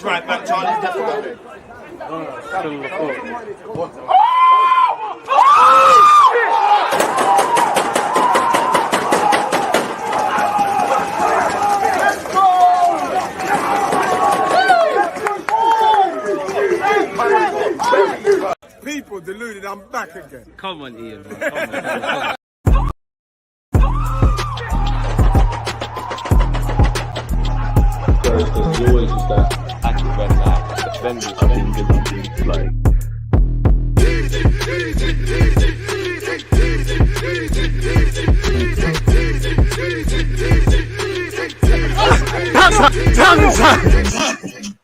That's right, back Charlie's definitely. People deluded, I'm back again. Come on, Ian, man. Come on. There's always just that active red line. Defenders, I think, is like.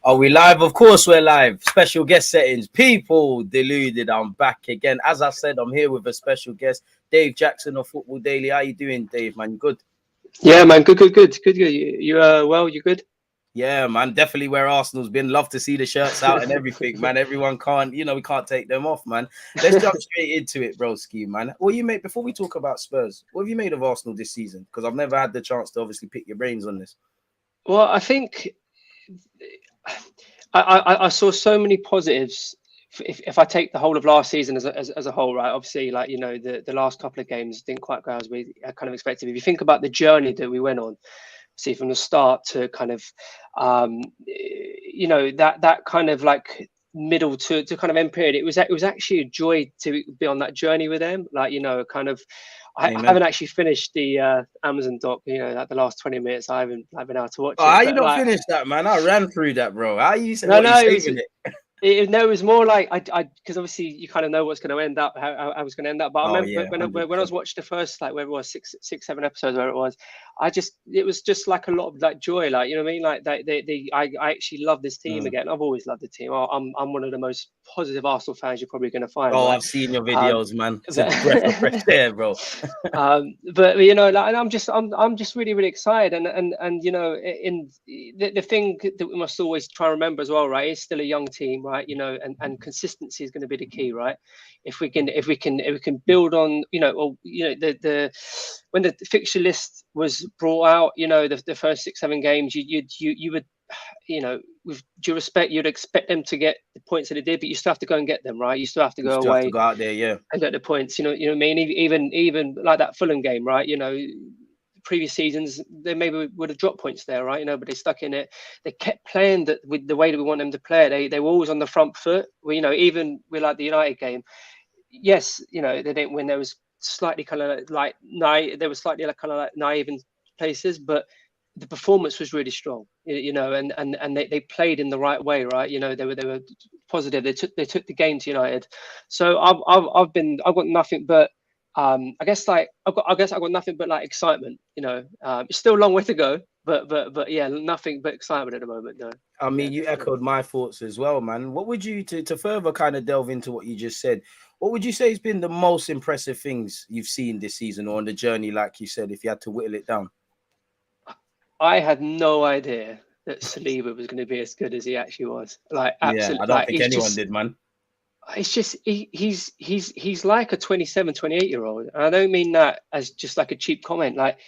Are we live? Of course we're live. Special guest settings. People deluded. I'm back again. As I said, I'm here with a special guest, Dave Jackson of Football Daily. How you doing, Dave, man? You good? Yeah, man. Good. You well? You good? Yeah, man. Definitely where Arsenal's been. Love to see the shirts out and everything, man. Everyone can't, we can't take them off, man. Let's jump straight into it, broski, man. What you made before we talk about Spurs? What have you made of Arsenal this season? Because I've never had the chance to obviously pick your brains on this. Well, I think I saw so many positives. If I take the whole of last season as a whole, right? Obviously, like the last couple of games didn't quite go as we kind of expected. If you think about the journey that we went on, see from the start to kind of that kind of like middle to kind of end period, it was actually a joy to be on that journey with them. Like kind of. I haven't actually finished the Amazon doc, like the last 20 minutes. I haven't been able to watch it. How you not finished that, man? I ran through that, bro. How you said it was more like I because obviously you kind of know what's going to end up, how I was going to end up. But I remember when I was watching the first, like where it was 6-7 episodes, where it was, it was just like a lot of like joy, like you know what I mean, like I actually love this team again. I've always loved the team. I'm one of the most positive Arsenal fans you're probably going to find. Oh, right? I've seen your videos, man. It's a breath of fresh air, bro. But like, and I'm just really excited, and in the thing that we must always try and remember as well, right? It's still a young team, right? And consistency is going to be the key, right? If we can build on, the when the fixture list was brought out, the first 6-7 games, you would, with due respect, you'd expect them to get the points that they did, but you still have to go and get them, right? You still have to go away, go out there, yeah, and get the points. You know what I mean? Even like that Fulham game, right? Previous seasons they maybe would have dropped points there, right? But they stuck in it. They kept playing that with the way that we want them to play. They were always on the front foot. Even with like the United game, yes, they didn't win. There was slightly kind of like naive in places, but the performance was really strong, and they played in the right way, right? They were positive. They took the game to United. So I've got nothing but I guess I've got nothing but like excitement. It's still a long way to go, but yeah, nothing but excitement at the moment. No. I mean, you echoed my thoughts as well, man. What would you to further kind of delve into what you just said? What would you say has been the most impressive things you've seen this season or on the journey, like you said, if you had to whittle it down? I had no idea that Saliba was going to be as good as he actually was. Like, absolutely. Yeah, I don't think anyone did, man. It's just he's like a 27, 28-year-old. And I don't mean that as just like a cheap comment. Like,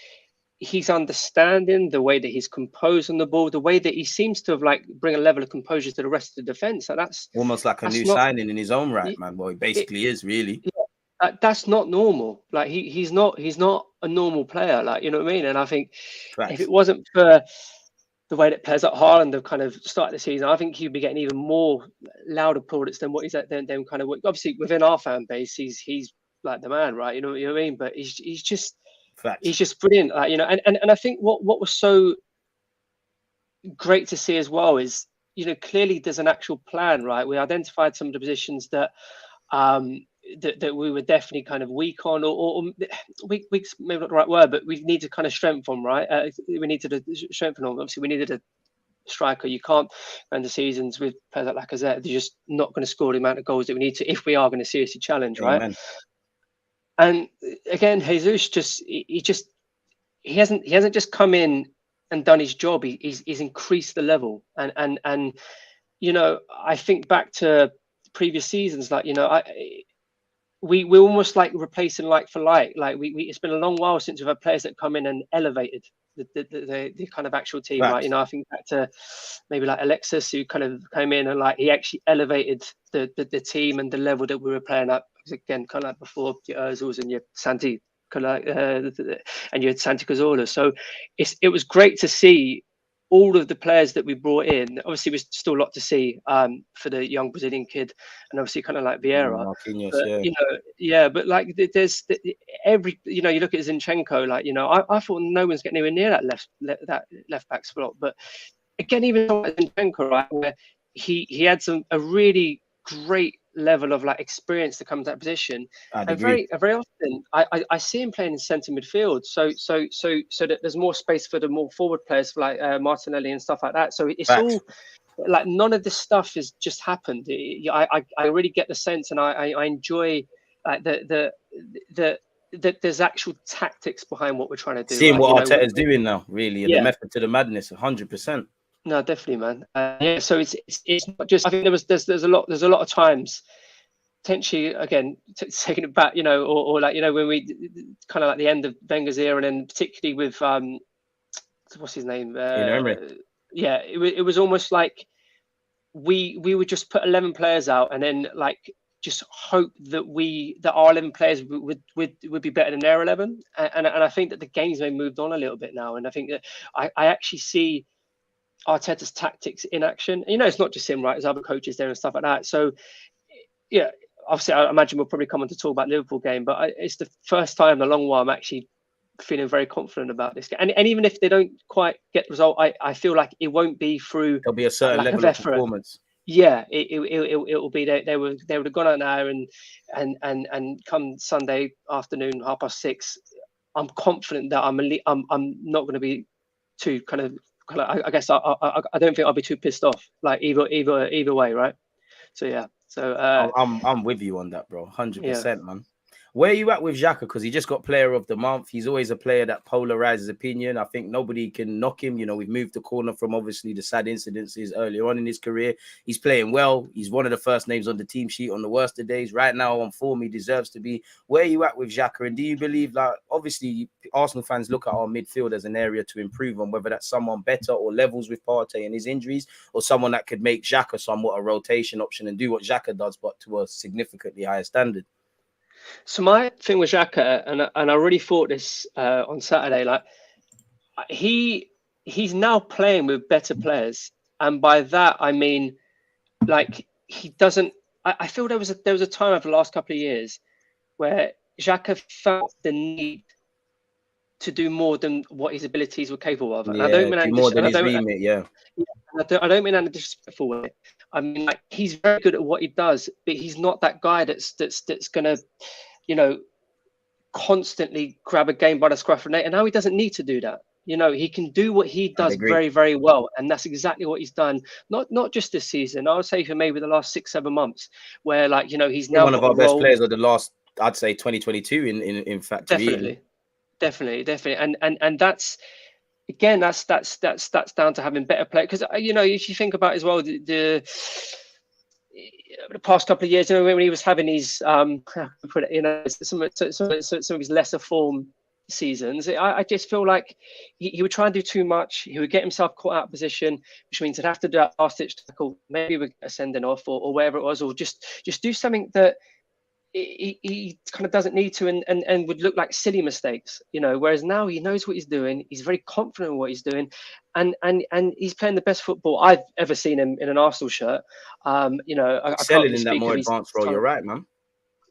he's understanding the way that he's composed on the ball, the way that he seems to have like bring a level of composure to the rest of the defense. And that's almost like a new signing in his own right, man. Well, he basically is really. Yeah, that's not normal. Like he's not a normal player. Like, you know what I mean? And I think if it wasn't for the way that players like Haaland have kind of started the season, I think he'd be getting even more louder plaudits than what he's at. Then kind of obviously within our fan base, he's like the man, right? You know what I mean? But he's just brilliant. Like, and I think what was so great to see as well is clearly there's an actual plan, right? We identified some of the positions that that we were definitely kind of weak on, or weak's maybe not the right word, but we need to kind of strengthen, right? We needed to strengthen them. Obviously, we needed a striker. You can't go into seasons with players like Lacazette. They're just not going to score the amount of goals that we need to if we are going to seriously challenge, right? Amen. And again, Jesus he hasn't just come in and done his job. He's increased the level, and I think back to previous seasons, like we're almost like replacing like for like. Like we it's been a long while since we've had players that come in and elevated the kind of actual team, right? You know, I think back to maybe like Alexis, who kind of came in and like he actually elevated the team and the level that we were playing at. Again, kind of like before your Ozils and your Santi, kind of and your Santi Cazorla. So it was great to see all of the players that we brought in. Obviously, there's still a lot to see for the young Brazilian kid, and obviously kind of like Vieira. But, but like there's every, you know, you look at Zinchenko, like, you know, I thought no one's getting anywhere near that left back spot. But again, even Zinchenko, right, where he had a really great level of like experience to come to that position, and very often I see him playing in centre midfield, so that there's more space for the more forward players like Martinelli and stuff like that. So it's all like none of this stuff has just happened. I really get the sense, and I enjoy like the there's actual tactics behind what we're trying to do. Seeing what Arteta's doing now, really, and the method to the madness, 100%. No, definitely, man. So it's not just. I think there's a lot of times, potentially again taking it back, you know, or like, you know, when we kind of like the end of Wenger's era, and then particularly with what's his name? Yeah, it was almost like we would just put 11 players out and then like just hope that our 11 players would be better than their 11, and I think that the game's may moved on a little bit now, and I think that I actually see Arteta's tactics in action. You know, it's not just him, right? There's other coaches there and stuff like that. So, yeah, obviously, I imagine we'll probably come on to talk about Liverpool game, but it's the first time in a long while I'm actually feeling very confident about this game. And even if they don't quite get the result, I feel like it won't be through. There'll be a certain level of performance. Yeah, it will be. They would have gone out now and come Sunday afternoon 6:30. I'm confident that I'm not going to be too kind of. I guess I don't think I'll be too pissed off. Like either way, right? So yeah. So I'm with you on that, bro. 100%, man. Where are you at with Xhaka? Because he just got Player of the Month. He's always a player that polarizes opinion. I think nobody can knock him. You know, we've moved the corner from obviously the sad incidences earlier on in his career. He's playing well. He's one of the first names on the team sheet on the worst of days. Right now on form, he deserves to be. Where are you at with Xhaka? And do you believe, like, obviously Arsenal fans look at our midfield as an area to improve on, whether that's someone better or levels with Partey and his injuries, or someone that could make Xhaka somewhat a rotation option and do what Xhaka does, but to a significantly higher standard? So my thing with Xhaka, and I really thought this on Saturday, like he's now playing with better players, and by that I mean like he doesn't. I feel there was a time over the last couple of years where Xhaka felt the need to do more than what his abilities were capable of. And I don't mean more than his remit, I don't mean that in a disrespectful way. I mean, like, he's very good at what he does, but he's not that guy that's gonna, you know, constantly grab a game by the scruff of the neck. And now he doesn't need to do that. You know, he can do what he does very, very well, and that's exactly what he's done. Not just this season. I would say for maybe the last 6-7 months, where, like, you know, he's now one of our best players of the last, I'd say, 2022. In fact, definitely. And that's. Again, that's down to having better play, because, you know, if you think about as well the past couple of years, you know, when he was having his you know, some of his lesser form seasons, I just feel like he would try and do too much. He would get himself caught out of position, which means he'd have to do that last ditch tackle, maybe with a sending off or wherever it was, or just do something that he kind of doesn't need to, and would look like silly mistakes, you know. Whereas now he knows what he's doing. He's very confident in what he's doing, and he's playing the best football I've ever seen him in an Arsenal shirt. You know, excelling in that more advanced role. You're right, man.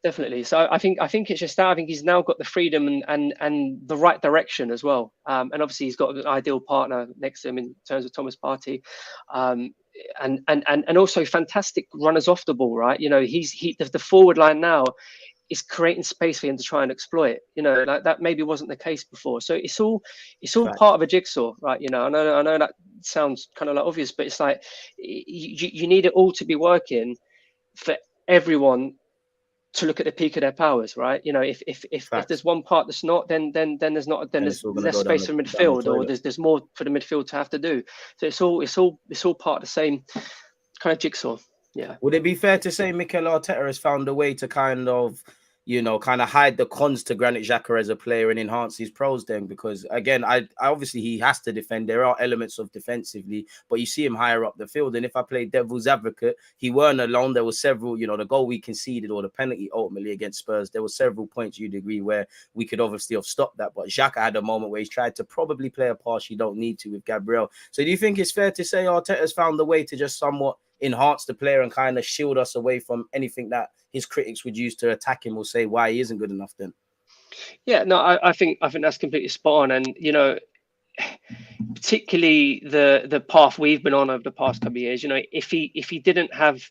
Definitely. So I think it's just that I think he's now got the freedom and the right direction as well. And obviously he's got an ideal partner next to him in terms of Thomas Partey. And also fantastic runners off the ball, right? You know, the forward line now is creating space for him to try and exploit. You know, like that maybe wasn't the case before. So it's all part of a jigsaw, right? You know, I know that sounds kind of like obvious, but it's like you need it all to be working for everyone to look at the peak of their powers, right? You know, if there's one part that's not, then there's less space for midfield, or there's more for the midfield to have to do. So it's all part of the same kind of jigsaw. Yeah. Would it be fair to say Mikel Arteta has found a way to kind of kind of hide the cons to Granit Xhaka as a player and enhance his pros then? Because again, I obviously he has to defend. There are elements of defensively, but you see him higher up the field. And if I play devil's advocate, he weren't alone. There were several, the goal we conceded or the penalty ultimately against Spurs, there were several points you'd agree where we could obviously have stopped that. But Xhaka had a moment where he's tried to probably play a pass you don't need to with Gabriel. So do you think it's fair to say Arteta's found the way to just somewhat enhance the player and kind of shield us away from anything that his critics would use to attack him or say why he isn't good enough then? Yeah, no, I think that's completely spot on. And particularly the path we've been on over the past couple of years, if he didn't have,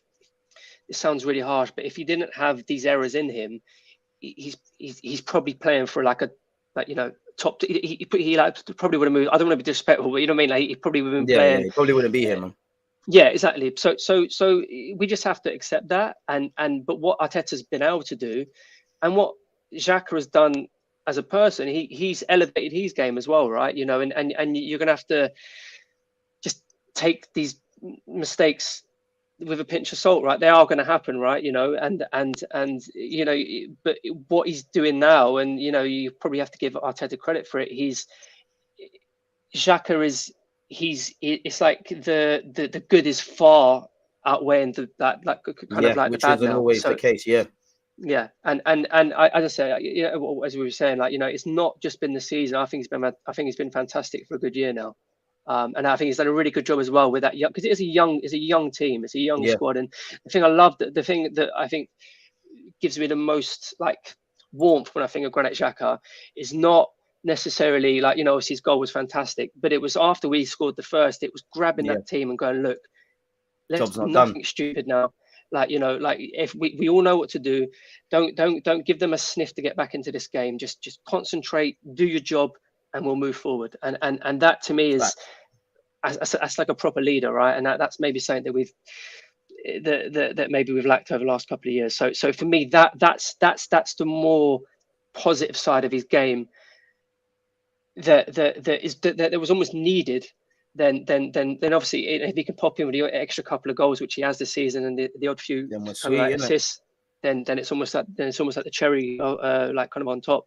it sounds really harsh, but if he didn't have these errors in him, he's probably playing for top. He probably would have moved. I don't want to be disrespectful, but you know what I mean. Like he probably would have been playing. Yeah, he probably wouldn't be him. Yeah, exactly. So we just have to accept that. But what Arteta's been able to do, and what Xhaka has done as a person, he's elevated his game as well, right? And you're gonna have to just take these mistakes with a pinch of salt, right? They are going to happen, right? But what he's doing now, and you probably have to give Arteta credit for it. Xhaka is. It's like the good is far outweighing the bad which isn't always the case. And I, as I say, as we were saying, it's not just been the season. I think he's been fantastic for a good year now, and I think he's done a really good job as well with that, because it's a young team, it's a young squad. And the thing I love, the thing that I think gives me the most warmth when I think of Granit Xhaka is not necessarily obviously his goal was fantastic, but it was after we scored the first, it was grabbing that team and going, look, let's do nothing stupid now. If we all know what to do, don't give them a sniff to get back into this game. Just concentrate, do your job, and we'll move forward. And that to me is that's like a proper leader, right? And that's maybe something that that maybe we've lacked over the last couple of years. So for me, that's the more positive side of his game. That was almost needed. Then obviously if he can pop in with the extra couple of goals which he has this season and the odd few assists, then it's almost like the cherry kind of on top.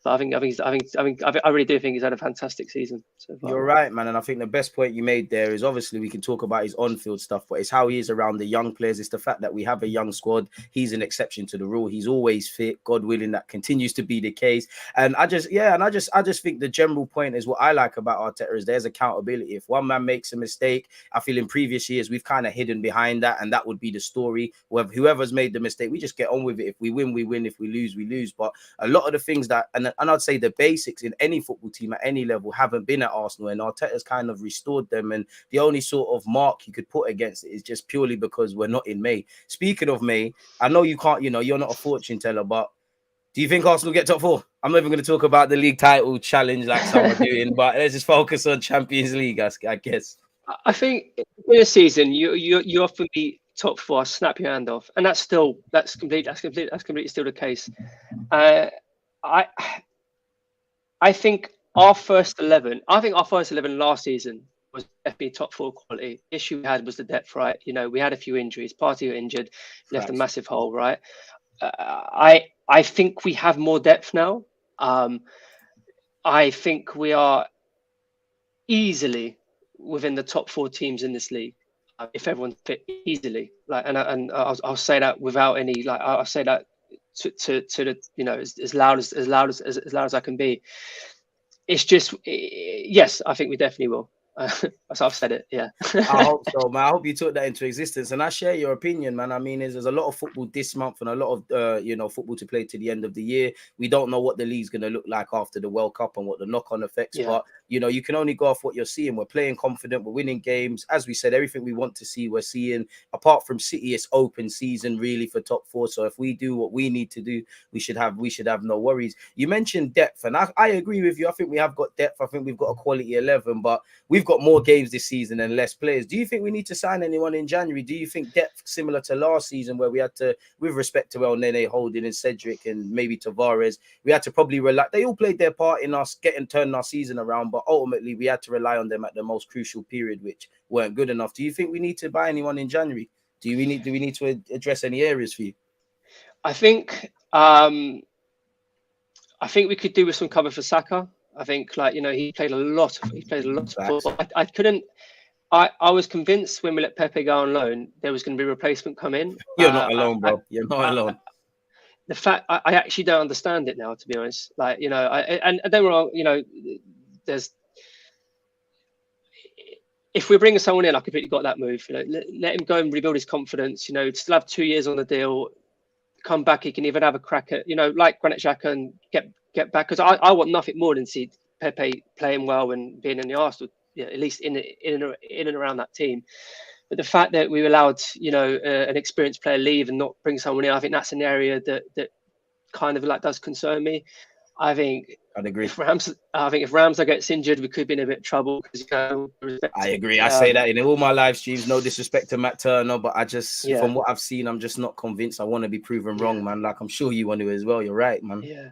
But I really do think he's had a fantastic season so far. You're right, man, and I think the best point you made there is obviously we can talk about his on-field stuff, but it's how he is around the young players. It's the fact that we have a young squad. He's an exception to the rule. He's always fit. God willing, that continues to be the case. And I just think the general point is what I like about Arteta is there's accountability. If one man makes a mistake, I feel in previous years we've kind of hidden behind that, and that would be the story. Whoever's made the mistake, we just get on with it. If we win, we win. If we lose, we lose. But a lot of the things that, and I'd say the basics in any football team at any level haven't been at Arsenal, and Arteta's kind of restored them. And the only sort of mark you could put against it is just purely because we're not in May. Speaking of May, I know you can't, you're not a fortune teller, but do you think Arsenal get top four? I'm not even going to talk about the league title challenge like some are doing, but let's just focus on Champions League, I guess. I think in a season, you often be top four, snap your hand off, and that's completely still the case. I think our first 11 last season was definitely top four quality. The issue we had was the depth, right? We had a few injuries. Partey got injured, left a massive hole, right? I think we have more depth now. I think we are easily within the top four teams in this league. If everyone's fit, easily. And I'll say that without any I'll say that to the as loud as I can be. It's just yes, I think we definitely will. I've said it, yeah. I hope so, man. I hope you took that into existence, and I share your opinion, man. I mean, there's a lot of football this month and a lot of football to play to the end of the year. We don't know what the league's going to look like after the World Cup and what the knock-on effects. But you can only go off what you're seeing. We're playing confident. We're winning games. As we said, everything we want to see, we're seeing. Apart from City, it's open season really for top four. So if we do what we need to do, we should have no worries. You mentioned depth, and I agree with you. I think we have got depth. I think we've got a quality 11, but we've got more games this season and less players. Do you think we need to sign anyone in January? Do you think depth similar to last season where we had to, with respect to El Nene, Holding and Cedric and maybe Tavares, we had to probably rely, they all played their part in us turning our season around, but ultimately we had to rely on them at the most crucial period, which weren't good enough. Do you think we need to buy anyone in January? Do we need to address any areas for you? I think I think we could do with some cover for Saka. I think, like, you know, he played a lot of football. I couldn't. I was convinced when we let Pepe go on loan, there was going to be a replacement come in. You're not alone, bro. You're not alone. The fact I actually don't understand it now, to be honest. Like, you know, and don't get me wrong, you know, if we're bringing someone in, I completely got that move. You know, let him go and rebuild his confidence. You know, still have 2 years on the deal. Come back, he can even have a crack at, you know, like Granit Xhaka, and get back. Because I want nothing more than see Pepe playing well and being in the Arsenal, you know, at least in and around that team. But the fact that we allowed, you know, an experienced player leave and not bring someone in, I think that's an area that kind of like does concern me. I think I'd agree. If Ramsdale gets injured, we could be in a bit of trouble. Because, you know, I agree. I say that in all my live streams. No disrespect to Matt Turner, but I just, from what I've seen, I'm just not convinced. I want to be proven wrong, man. Like, I'm sure you want to as well. You're right, man. Yeah.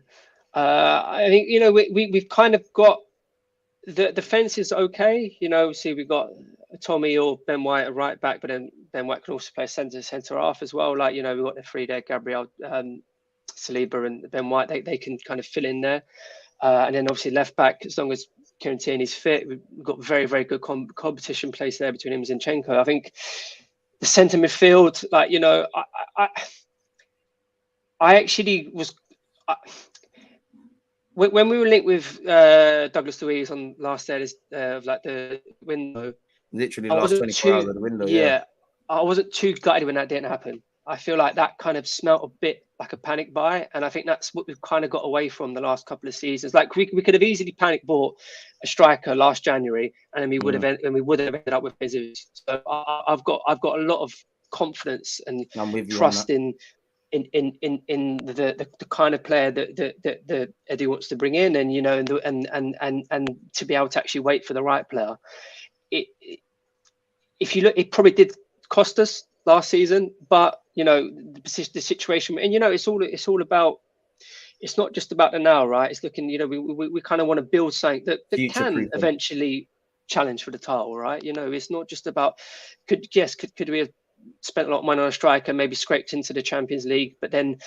I think, you know, we've kind of got the defense is okay. You know, see, we've got Tommy or Ben White at right back, but then Ben White can also play centre half as well. Like, you know, we've got the three there, Gabriel, Saliba and Ben White. They can kind of fill in there. And then obviously left back, as long as Kieran Tierney's fit, we've got very, very good competition place there between him and Zinchenko. I think the centre midfield, like, you know, I actually was... when we were linked with Douglas Luiz on last day of like the window, literally last 24 hours of the window. Yeah, I wasn't too gutted when that didn't happen. I feel like that kind of smelt a bit like a panic buy, and I think that's what we've kind of got away from the last couple of seasons. Like we could have easily panic bought a striker last January, and then we would have ended up with Jesus. So I've got a lot of confidence and trust in the kind of player that Eddie wants to bring in, and, you know, and to be able to actually wait for the right player. If you look, it probably did cost us last season, but, you know, the situation, and, you know, it's all about, it's not just about the now, right? It's looking, you know, we kind of want to build something that can eventually challenge for the title, right? You know, it's not just about could we have spent a lot of money on a striker, maybe scraped into the Champions League, but then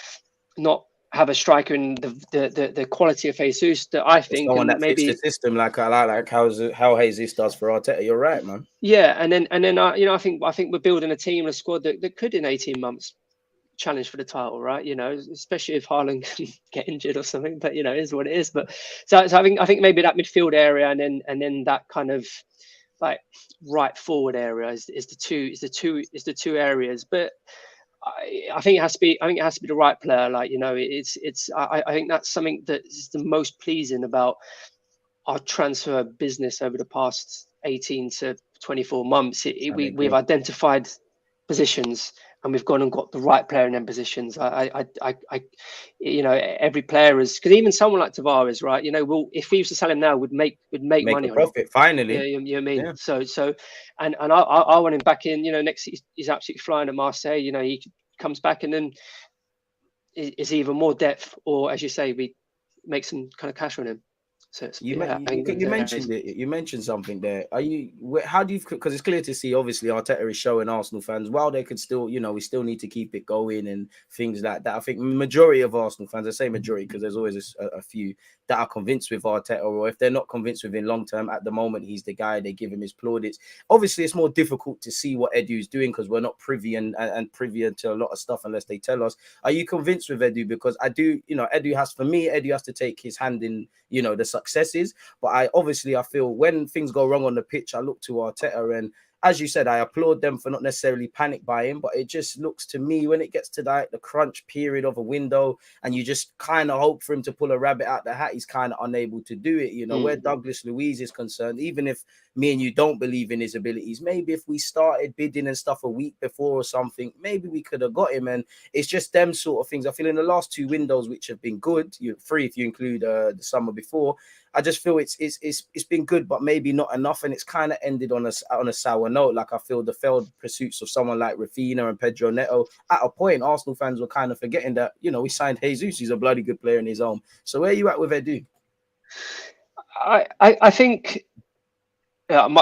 not have a striker in the quality of Jesus that I think someone that maybe fits the system, like how Jesus does for Arteta. You're right, man. Yeah, and then you know, I think we're building a team and a squad that could in 18 months challenge for the title, right? You know, especially if Haaland can get injured or something. But, you know, it is what it is. But so I think maybe that midfield area and then that kind of like right forward area is the two areas. But I think it has to be the right player. Like, you know, I think that's something that is the most pleasing about our transfer business over the past 18 to 24 months. We've identified positions and we've gone and got the right player in them positions. You know, every player is, because even someone like Tavares, right? You know, if we used to sell him now, would make money a profit on him. Finally. Yeah, you know what I mean? Yeah. So, and I want him back in. You know, next he's absolutely flying at Marseille. You know, he comes back and then is even more depth, or as you say, we make some kind of cash on him. So you mentioned it. You mentioned something there. How do you? Because it's clear to see. Obviously, Arteta is showing Arsenal fans, while they could still, you know, we still need to keep it going and things like that. I think majority of Arsenal fans, I say majority because there's always a few that are convinced with Arteta, or if they're not convinced with him long term, at the moment he's the guy. They give him his plaudits. Obviously, it's more difficult to see what Edu's doing because we're not privy and privy to a lot of stuff unless they tell us. Are you convinced with Edu? Because I do. You know, Edu has to take his hand in, you know, the successes, but I feel when things go wrong on the pitch, I look to Arteta, and as you said, I applaud them for not necessarily panic buying, but it just looks to me when it gets to the crunch period of a window and you just kind of hope for him to pull a rabbit out the hat, he's kind of unable to do it. You know, where Douglas Luiz is concerned, even if me and you don't believe in his abilities, maybe if we started bidding and stuff a week before or something, maybe we could have got him. And it's just them sort of things. I feel in the last two windows, which have been good, three if you include the summer before, I just feel it's been good, but maybe not enough, and it's kind of ended on a sour note. Like, I feel the failed pursuits of someone like Rafinha and Pedro Neto. At a point, Arsenal fans were kind of forgetting that, you know, we signed Jesus. He's a bloody good player in his own. So where are you at with Edu? I think Yeah, I'm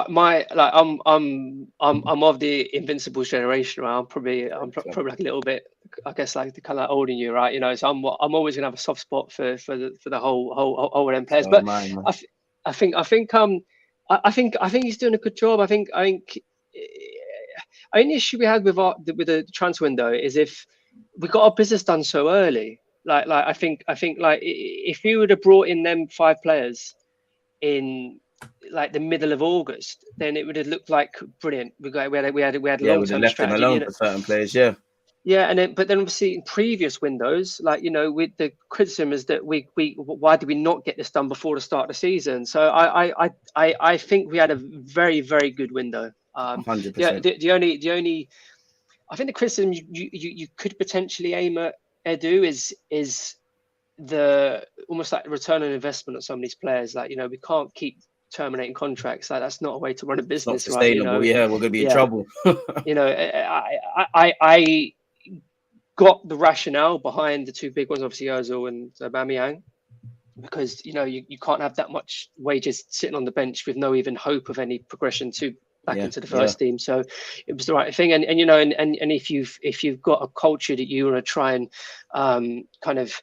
of the Invincibles generation, right? I'm probably like a little bit, I guess, like the kind of older than you, right? You know, so I'm always gonna have a soft spot for the whole them players. So But mine, man. I think he's doing a good job. I think only issue we had with the transfer window is if we got our business done so early. Like I think like if you would have brought in them 5 players in like the middle of August, then it would have looked like brilliant. We had Yeah, we'd have long-term left him strategy, alone for certain players. Yeah. Yeah, and then obviously in previous windows, like with the criticism is that we why did we not get this done before the start of the season? So I think we had a very, very good window. 100%. The only I think the criticism you could potentially aim at Edu is the almost like the return on investment of some of these players. Like we can't keep terminating contracts. Like that's not a way to run a business, it's not sustainable. right? Yeah, we're gonna be in trouble. I got the rationale behind the 2 big ones, obviously Ozil and Aubameyang, because you can't have that much wages sitting on the bench with no even hope of any progression back into the first team. So it was the right thing. And if you've got a culture that you want to try and kind of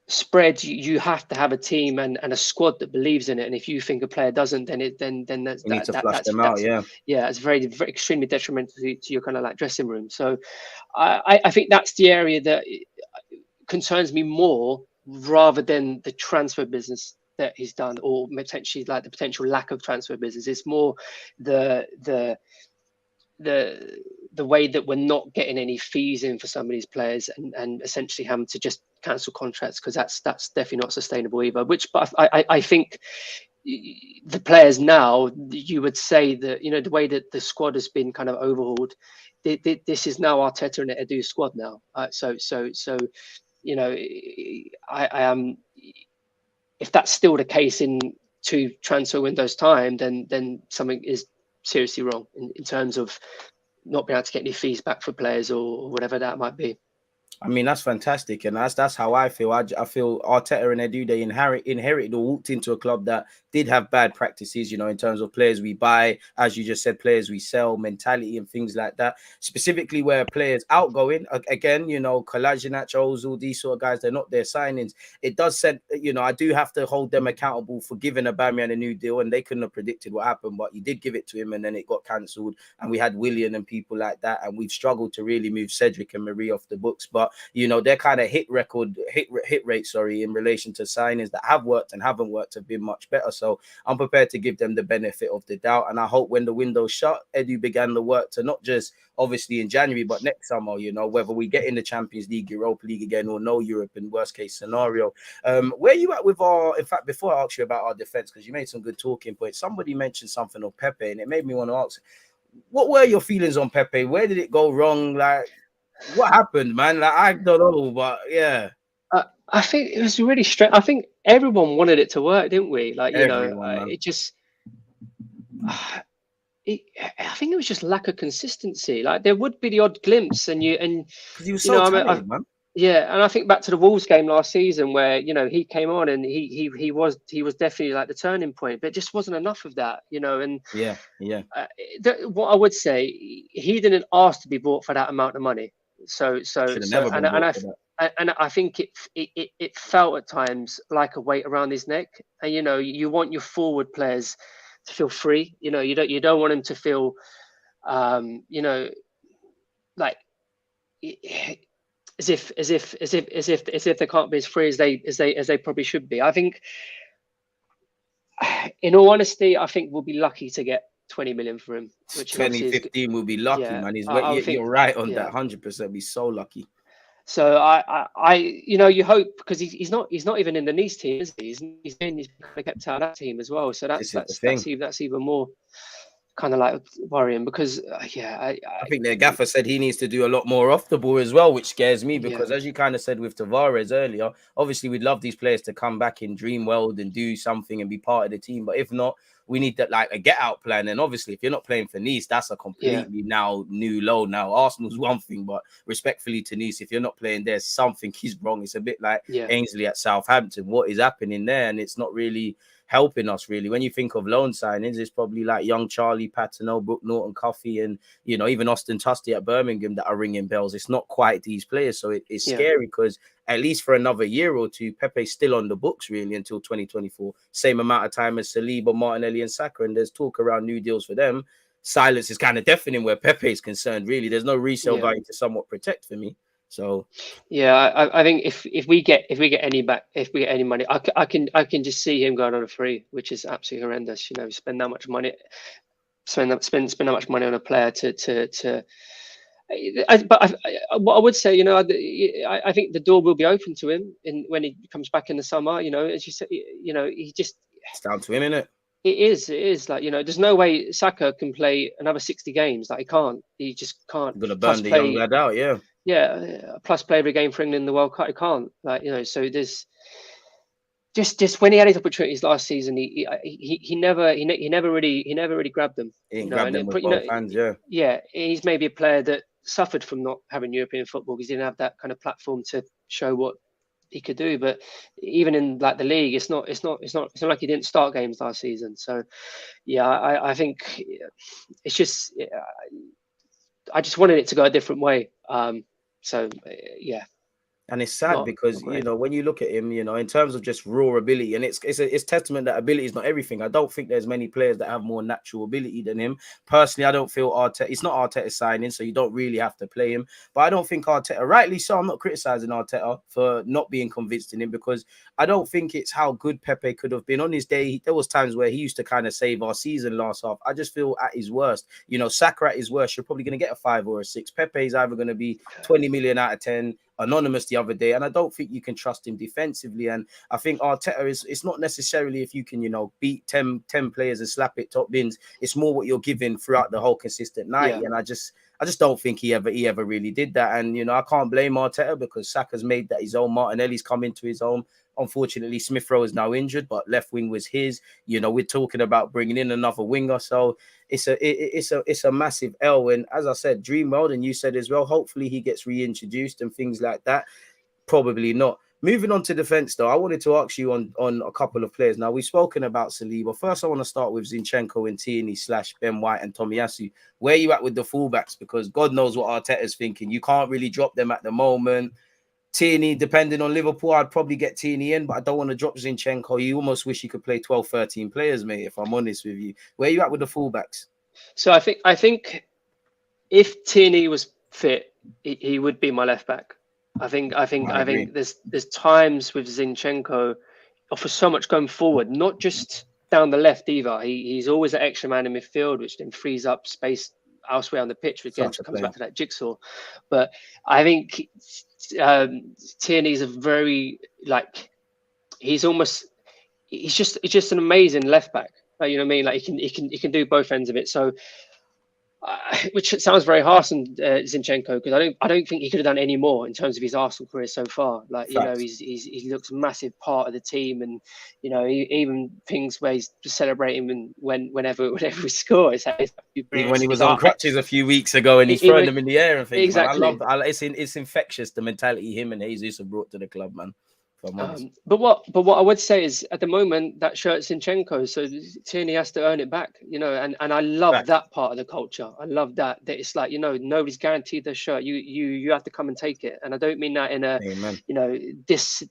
spread, you have to have a team and a squad that believes in it. And if you think a player doesn't, then that's you need to flush them out. It's very, very extremely detrimental to your kind of like dressing room. So I think that's the area that concerns me more, rather than the transfer business that he's done, or potentially like the potential lack of transfer business. It's more the way that we're not getting any fees in for some of these players, and essentially having to just cancel contracts, because that's definitely not sustainable either. But I think the players now, you would say that the way that the squad has been kind of overhauled, this is now Arteta and Edu's squad now. So I am. If that's still the case in 2 transfer windows time, then something is seriously wrong in terms of not being able to get any fees back for players or whatever that might be. I mean, that's fantastic, and that's how I feel. I feel Arteta and Edu, they inherited or walked into a club that did have bad practices, in terms of players we buy, as you just said, players we sell, mentality and things like that. Specifically where players outgoing, again, Kolasinac, Ozil, these sort of guys, they're not their signings. It does said, I do have to hold them accountable for giving Aubameyang a new deal, and they couldn't have predicted what happened, but you did give it to him, and then it got cancelled, and we had Willian and people like that, and we've struggled to really move Cedric and Marie off the books. But their kind of hit rate, in relation to signings that have worked and haven't worked have been much better. So I'm prepared to give them the benefit of the doubt. And I hope when the window's shut, Edu began the work to not just obviously in January, but next summer, whether we get in the Champions League, Europa League again, or no Europe in worst case scenario. Where are you at with in fact, before I ask you about our defense, because you made some good talking points, somebody mentioned something of Pepe, and it made me want to ask, what were your feelings on Pepe? Where did it go wrong? Like, what happened, man? Like, I don't know, but yeah. I think it was really strange. I think everyone wanted it to work, didn't we? Like, it just. I think it was just lack of consistency. Like, there would be the odd glimpse, and because he was so talented, man. Yeah, and I think back to the Wolves game last season where he came on and he was definitely like the turning point, but it just wasn't enough of that, and what I would say, he didn't ask to be bought for that amount of money. And I think it felt at times like a weight around his neck. And you want your forward players to feel free. You don't want them to feel, like as if they can't be as free as they probably should be. I think, in all honesty, I think we'll be lucky to get 20 million for him. Which 2015 will be lucky, man. You're right on that. 100%. Be so lucky. So you hope, because he's not even in the Nice team, is he? He's kind of kept out of that team as well. So that's even more kind of like worrying, because I think their gaffer said he needs to do a lot more off the ball as well, which scares me, because as you kind of said with Tavares earlier, obviously we'd love these players to come back in dream world and do something and be part of the team, but if not, we need that, like, a get out plan. And obviously if you're not playing for Nice, that's a completely now new low. Now Arsenal's one thing, but respectfully to Nice, if you're not playing there, something is wrong. It's a bit like Ainsley at Southampton. What is happening there? And it's not really helping us really. When you think of loan signings, it's probably like young Charlie Patino, Brooke Norton Coffey, and even Austin Tusty at Birmingham that are ringing bells. It's not quite these players, so it's scary because at least for another year or two, Pepe's still on the books really until 2024. Same amount of time as Saliba, Martinelli, and Saka, and there's talk around new deals for them. Silence is kind of deafening where Pepe is concerned. Really, there's no resale value to somewhat protect for me. So I think if we get any money, I can just see him going on a free, which is absolutely horrendous. Spend that much money, spend that much money on a player what I would say, I think the door will be open to him when he comes back in the summer. As you said, he just, it's down to him, isn't it? It is like, there's no way Saka can play another 60 games. Like he just can't. Gonna burn the young lad out, yeah. Yeah, plus play every game for England in the World Cup. He can't, so there's just when he had his opportunities last season, he never really grabbed them. He didn't grab them with both hands, yeah. Yeah, he's maybe a player that suffered from not having European football because he didn't have that kind of platform to show what he could do. But even in like the league, it's not like he didn't start games last season. So yeah, I think it's just I just wanted it to go a different way. So yeah. And it's sad because, when you look at him, in terms of just raw ability, and it's testament that ability is not everything. I don't think there's many players that have more natural ability than him. Personally, I don't feel Arteta, it's not Arteta's signing, so you don't really have to play him. But I don't think Arteta, rightly so, I'm not criticizing Arteta for not being convinced in him, because I don't think it's how good Pepe could have been. On his day, there was times where he used to kind of save our season last half. I just feel at his worst, Saka at his worst, you're probably going to get a 5 or a 6. Pepe is either going to be 20 million out of 10, anonymous the other day, and I don't think you can trust him defensively. And I think Arteta it's not necessarily if you can beat 10 players and slap it top bins. It's more what you're giving throughout the whole consistent night. And I just don't think he ever really did that. And I can't blame Arteta because Saka's made that his own. Martinelli's come into his own. Unfortunately, Smith Rowe is now injured, but left wing was his. We're talking about bringing in another winger, so it's a massive L. And as I said, dream world, and you said as well, hopefully he gets reintroduced and things like that. Probably not. Moving on to defense, though, I wanted to ask you on a couple of players. Now, we've spoken about Saliba. First, I want to start with Zinchenko and Tierney / Ben White and Tomiyasu. Where are you at with the fullbacks? Because God knows what Arteta's thinking. You can't really drop them at the moment. Tierney, depending on Liverpool, I'd probably get Tierney in, but I don't want to drop Zinchenko. You almost wish you could play 12, 13 players, mate, if I'm honest with you. Where are you at with the fullbacks? So I think if Tierney was fit, he would be my left back. I think there's times with Zinchenko offers so much going forward, not just down the left either. He's always an extra man in midfield, which then frees up space elsewhere on the pitch, which again comes back to that jigsaw. But I think Tierney's a very he's just an amazing left back. You know what I mean? Like he can do both ends of it. So, which sounds very harsh on Zinchenko, because I don't think he could have done any more in terms of his Arsenal career so far. Like he looks a massive part of the team, and even things where he's celebrating whenever we score. Even when he was on crutches a few weeks ago and he's throwing them in the air and things. Exactly. Man, I love it's infectious, the mentality him and Jesus have brought to the club, man. But what I would say is, at the moment, that shirt's Zinchenko, so Tierney has to earn it back, and I love that part of the culture. I love that it's like, nobody's guaranteed the shirt. You have to come and take it, and I don't mean that in a this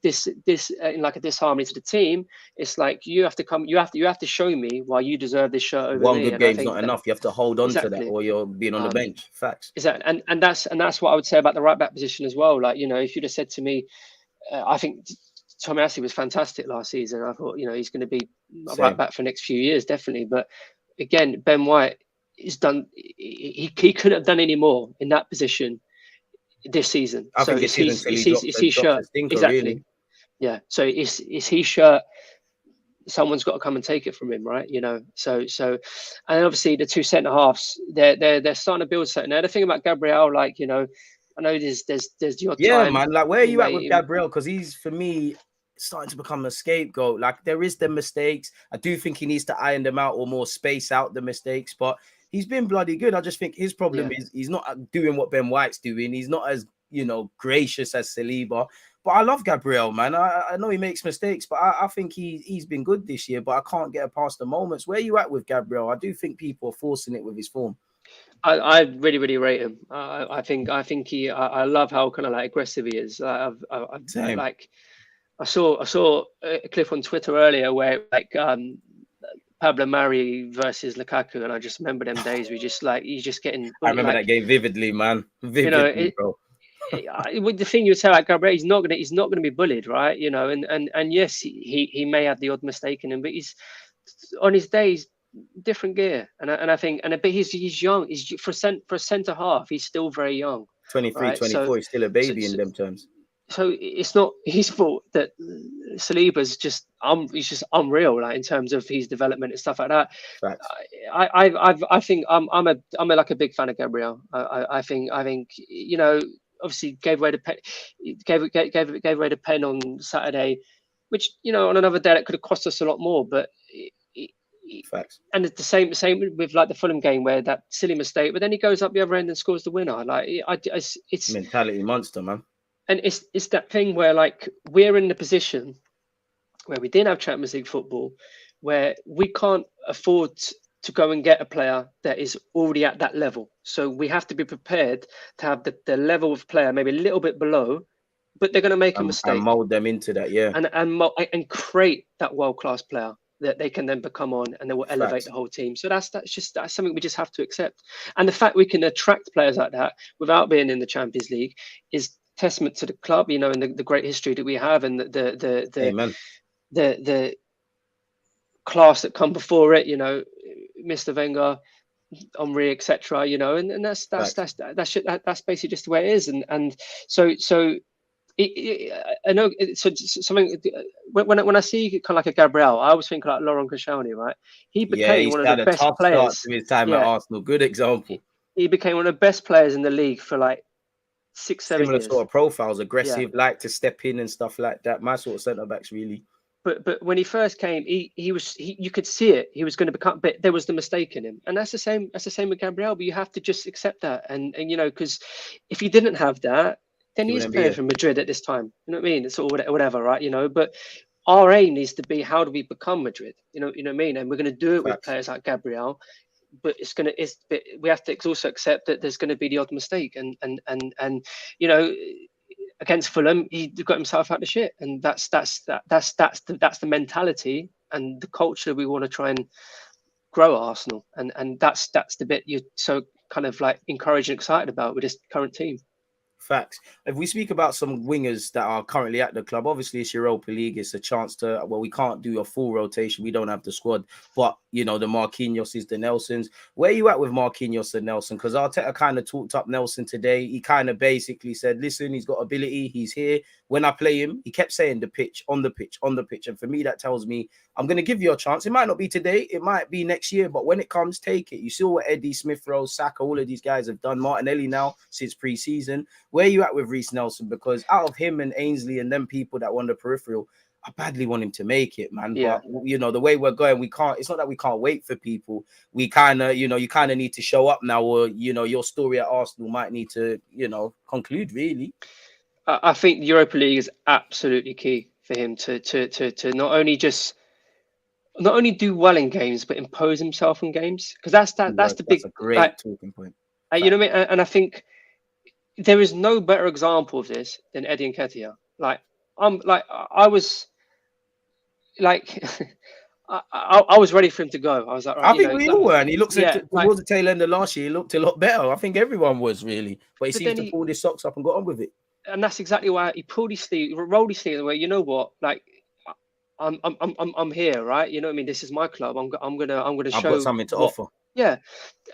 in like a disharmony to the team. It's like you have to come, you have to show me why you deserve this shirt over one me. Good game's not enough. You have to hold on to that, or you're being on the bench. Facts. Exactly, and that's what I would say about the right back position as well. Like, if you'd have said to me, I think Tomiyasu was fantastic last season. I thought, he's going to be right back for the next few years, definitely. But again, Ben White is done. He couldn't have done any more in that position this season. I think it's his shirt. Exactly. Really. Yeah. So it's his shirt. Someone's got to come and take it from him, right? So, and obviously the two centre halves, they're starting to build something. Now, the thing about Gabriel, I know there's your time. Man. Like, where are you at with Gabriel? Because he's, for me, starting to become a scapegoat. Like, there is the mistakes. I do think he needs to iron them out or more space out the mistakes. But he's been bloody good. I just think his problem is he's not doing what Ben White's doing. He's not as gracious as Saliba. But I love Gabriel, man. I know he makes mistakes, but I think he's been good this year. But I can't get past the moments. Where are you at with Gabriel? I do think people are forcing it with his form. I really, really rate him. I think I love how kind of like aggressive he is. Same. Like I saw a clip on Twitter earlier where like Pablo Mari versus Lukaku, and I just remember them days. We just like he's just getting. I remember that game vividly, man. Vividly, bro. With the thing you would say like Gabriel, he's not gonna be bullied, right? You know, and yes, he may have the odd mistake in him, but he's on his days different gear, and I think but he's young. He's for a centre half. He's still very young. 23, right? 24. He's still a baby in them terms. So it's not his fault that Saliba's he's just unreal, like in terms of his development and stuff like that. Facts. I think I'm like a big fan of Gabriel. I think you know, obviously gave away the pen on Saturday, which, you know, on another day that could have cost us a lot more. But facts. And it's the same with like the Fulham game where that silly mistake, but then he goes up the other end and scores the winner. Like it's mentality monster, man. And it's that thing where like we're in the position where we didn't have Champions League football, where we can't afford to go and get a player that is already at that level. So we have to be prepared to have the level of player maybe a little bit below, but they're going to make a mistake and mold them into that, yeah, and create that world-class player that they can then become on, and they will elevate the whole team. So that's something we just have to accept. And the fact we can attract players like that without being in the Champions League is testament to the club, you know, and the great history that we have, and the class that come before it, you know, Mr. Wenger, Henry, etc. You know, and that's basically just the way it is, and so I know it's something. When I see kind of like a Gabriel, I always think like Laurent Koscielny, right? He became one of the best players to his time at Arsenal. Good example. He became one of the best players in the league for like 6-7 similar years. Sort of profiles, aggressive, like to step in and stuff like that. My sort of centre backs really. But when he first came, you could see it. He was going to become, but there was the mistake in him, and that's the same with Gabriel. But you have to just accept that, and you know, because if he didn't have that, then he's playing for Madrid at this time. You know what I mean? It's all whatever, right? You know, but our aim needs to be, how do we become Madrid? You know what I mean? And we're going to do it with players like Gabriel. But we have to also accept that there's going to be the odd mistake, and you know, against Fulham, he got himself out of shit, and that's the mentality and the culture we want to try and grow at Arsenal, and that's the bit you're so kind of like encouraged and excited about with this current team. Facts. If we speak about some wingers that are currently at the club, obviously it's Europa League. It's a chance to, well, we can't do a full rotation. We don't have the squad. But, you know, the Marquinhos, the Nelsons. Where are you at with Marquinhos and Nelson? Because Arteta kind of talked up Nelson today. He kind of basically said, listen, he's got ability. He's here. When I play him, he kept saying the pitch, on the pitch, on the pitch. And for me, that tells me I'm going to give you a chance. It might not be today. It might be next year. But when it comes, take it. You saw what Eddie, Smith Rowe, Saka, all of these guys have done. Martinelli now since pre-season. Where are you at with Reece Nelson? Because out of him and Ainsley and them people that won the peripheral, I badly want him to make it, man. Yeah. But, you know, the way we're going, we can't, it's not that we can't wait for people. We kind of, you know, you kind of need to show up now, or, you know, your story at Arsenal might need to, you know, conclude really. I think the Europa League is absolutely key for him to not only do well in games, but impose himself in games. Because that's a great talking point. You know what I mean? And I think there is no better example of this than Eddie Nketiah. I was ready for him to go. I was like, right, I think we all were, and he looks towards the tail end of last year. He looked a lot better. I think everyone was really, but he seems to pull his socks up and got on with it. And that's exactly why he pulled his sleeve, rolled his sleeve away. You know what? Like, I'm here, right? You know what I mean? This is my club. I'm gonna show. I've got something to offer. Yeah,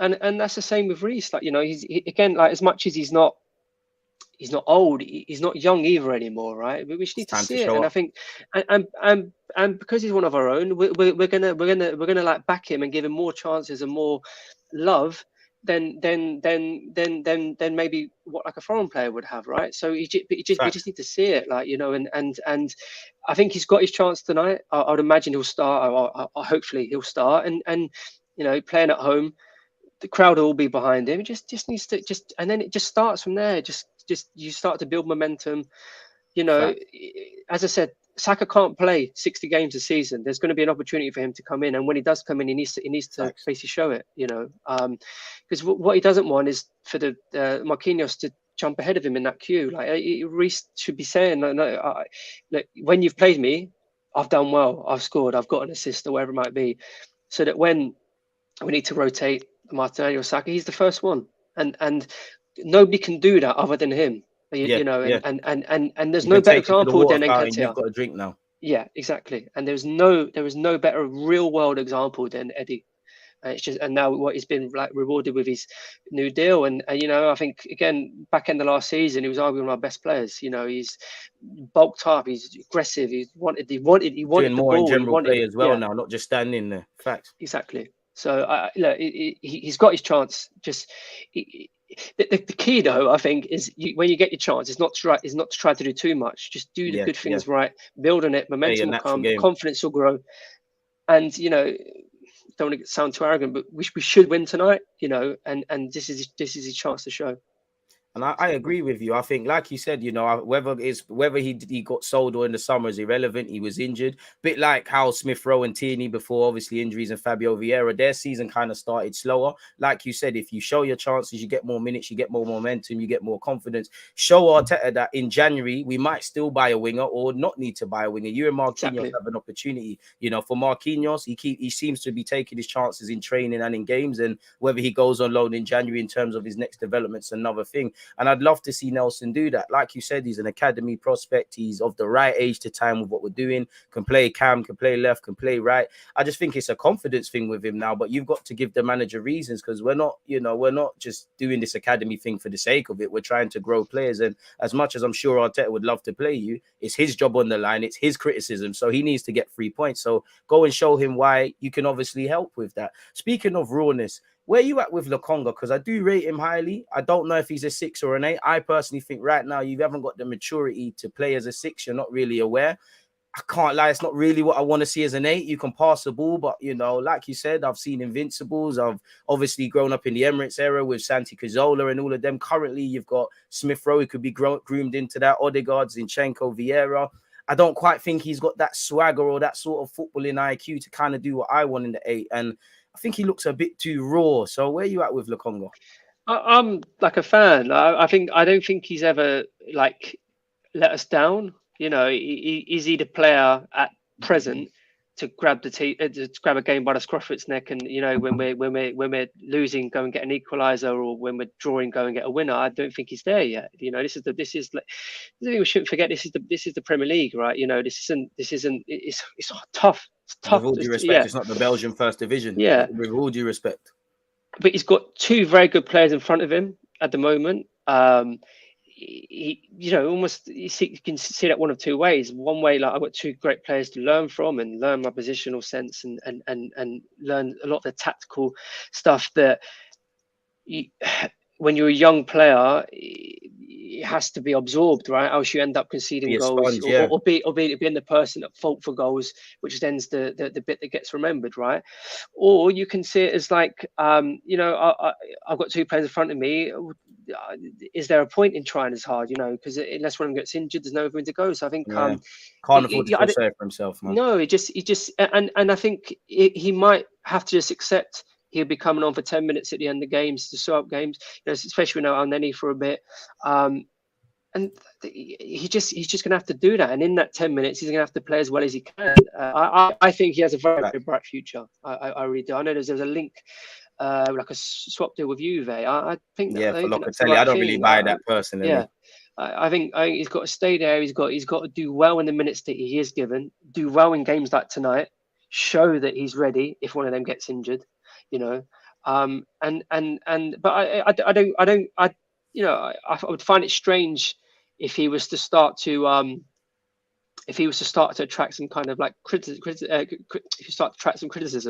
and that's the same with Reece. Like, you know, he's again, like, as much as he's not old, he's not young either anymore, right? We just need to see it. And I think, and because he's one of our own, we're gonna like back him and give him more chances and more love than maybe what like a foreign player would have, right? So we just need to see it, like, you know, and I think he's got his chance tonight. I would imagine he'll start. Hopefully he'll start, and you know, playing at home, the crowd will all be behind him. He just needs to and then it just starts from there. Just you start to build momentum, You know, as I said, Saka can't play 60 games a season. There's going to be an opportunity for him to come in, and when he does come in, he needs to basically show it. You know, because what he doesn't want is for the Marquinhos to jump ahead of him in that queue. Like Reece should be saying, look, when you've played me, I've done well, I've scored, I've got an assist, or whatever it might be, so that when we need to rotate Martinelli or Saka, he's the first one, and nobody can do that other than him. You know, and there's no better example than Nketiah. You've got a drink now. Yeah, exactly. And there was no better real world example than Eddie. It's just, and now what he's been like rewarded with his new deal, and you know, I think again back in the last season he was arguably one of our best players. You know, he's bulked up, he's aggressive, he wanted doing the more ball, in general play as well now, not just standing there. Facts. Exactly. So look, he's got his chance. Just. The key, though, I think, is when you get your chance, is not to try to do too much. Just do the good things right, build on it, momentum will come, confidence will grow, and you know, don't want to sound too arrogant, but we should win tonight. You know, and this is his chance to show. And I agree with you. I think, like you said, you know, whether he got sold or in the summer is irrelevant. He was injured. Bit like how Smith Rowe and Tierney, before obviously injuries, and Fabio Vieira, their season kind of started slower. Like you said, if you show your chances, you get more minutes, you get more momentum, you get more confidence. Show Arteta that in January, we might still buy a winger or not need to buy a winger. You and Marquinhos have an opportunity. You know, for Marquinhos, he seems to be taking his chances in training and in games. And whether he goes on loan in January in terms of his next development's another thing. And I'd love to see Nelson do that. Like you said, he's an academy prospect. He's of the right age to time with what we're doing. Can play cam, can play left, can play right. I just think it's a confidence thing with him now. But you've got to give the manager reasons, because we're not just doing this academy thing for the sake of it. We're trying to grow players. And as much as I'm sure Arteta would love to play you, it's his job on the line. It's his criticism. So he needs to get 3 points. So go and show him why you can obviously help with that. Speaking of rawness, where are you at with Lokonga? Because I do rate him highly. I don't know if he's a 6 or an 8. I personally think right now you haven't got the maturity to play as a 6. You're not really aware. I can't lie. It's not really what I want to see as an 8. You can pass the ball, but, you know, like you said, I've seen Invincibles. I've obviously grown up in the Emirates era with Santi Cazorla and all of them. Currently, you've got Smith Rowe, who could be groomed into that. Odegaard, Zinchenko, Vieira. I don't quite think he's got that swagger or that sort of footballing IQ to kind of do what I want in the 8. And I think he looks a bit too raw. So where are you at with Lokonga? I'm like a fan. I don't think he's ever like let us down. You know, is he the player at present to grab to grab a game by the scruff of its neck, and you know, when we're losing, go and get an equaliser, or when we're drawing, go and get a winner? I don't think he's there yet. You know, this is we shouldn't forget. This is the Premier League, right? You know, this isn't. It's tough. It's tough. With all due respect, it's not the Belgian First Division. Yeah. With all due respect. But he's got 2 very good players in front of him at the moment. You know, almost you can see that one of 2 ways. One way, like I've got 2 great players to learn from and learn my positional sense and learn a lot of the tactical stuff that when you're a young player, it has to be absorbed, right? Else you end up conceding goals, or being the person at fault for goals, which then's the bit that gets remembered, right? Or you can see it as like, you know, I've got 2 players in front of me. Is there a point in trying as hard? You know, because unless one of them gets injured, there's nowhere to go. So I think can't afford to feel sorry for himself, man. No, he just and I think he might have to just accept. He'll be coming on for 10 minutes at the end of games to sort up games, you know, especially when Elneny for a bit. And he's just going to have to do that. And in that 10 minutes, he's going to have to play as well as he can. I think he has a very, very bright future. I really do. I know there's a link, like a swap deal with Juve. I think that. Yeah, for Locatelli, I don't really buy that personally. Yeah. I think he's got to stay there. He's got to do well in the minutes that he is given. Do well in games like tonight. Show that he's ready if one of them gets injured. You know, but I would find it strange if he was to start to attract some kind of like criticism,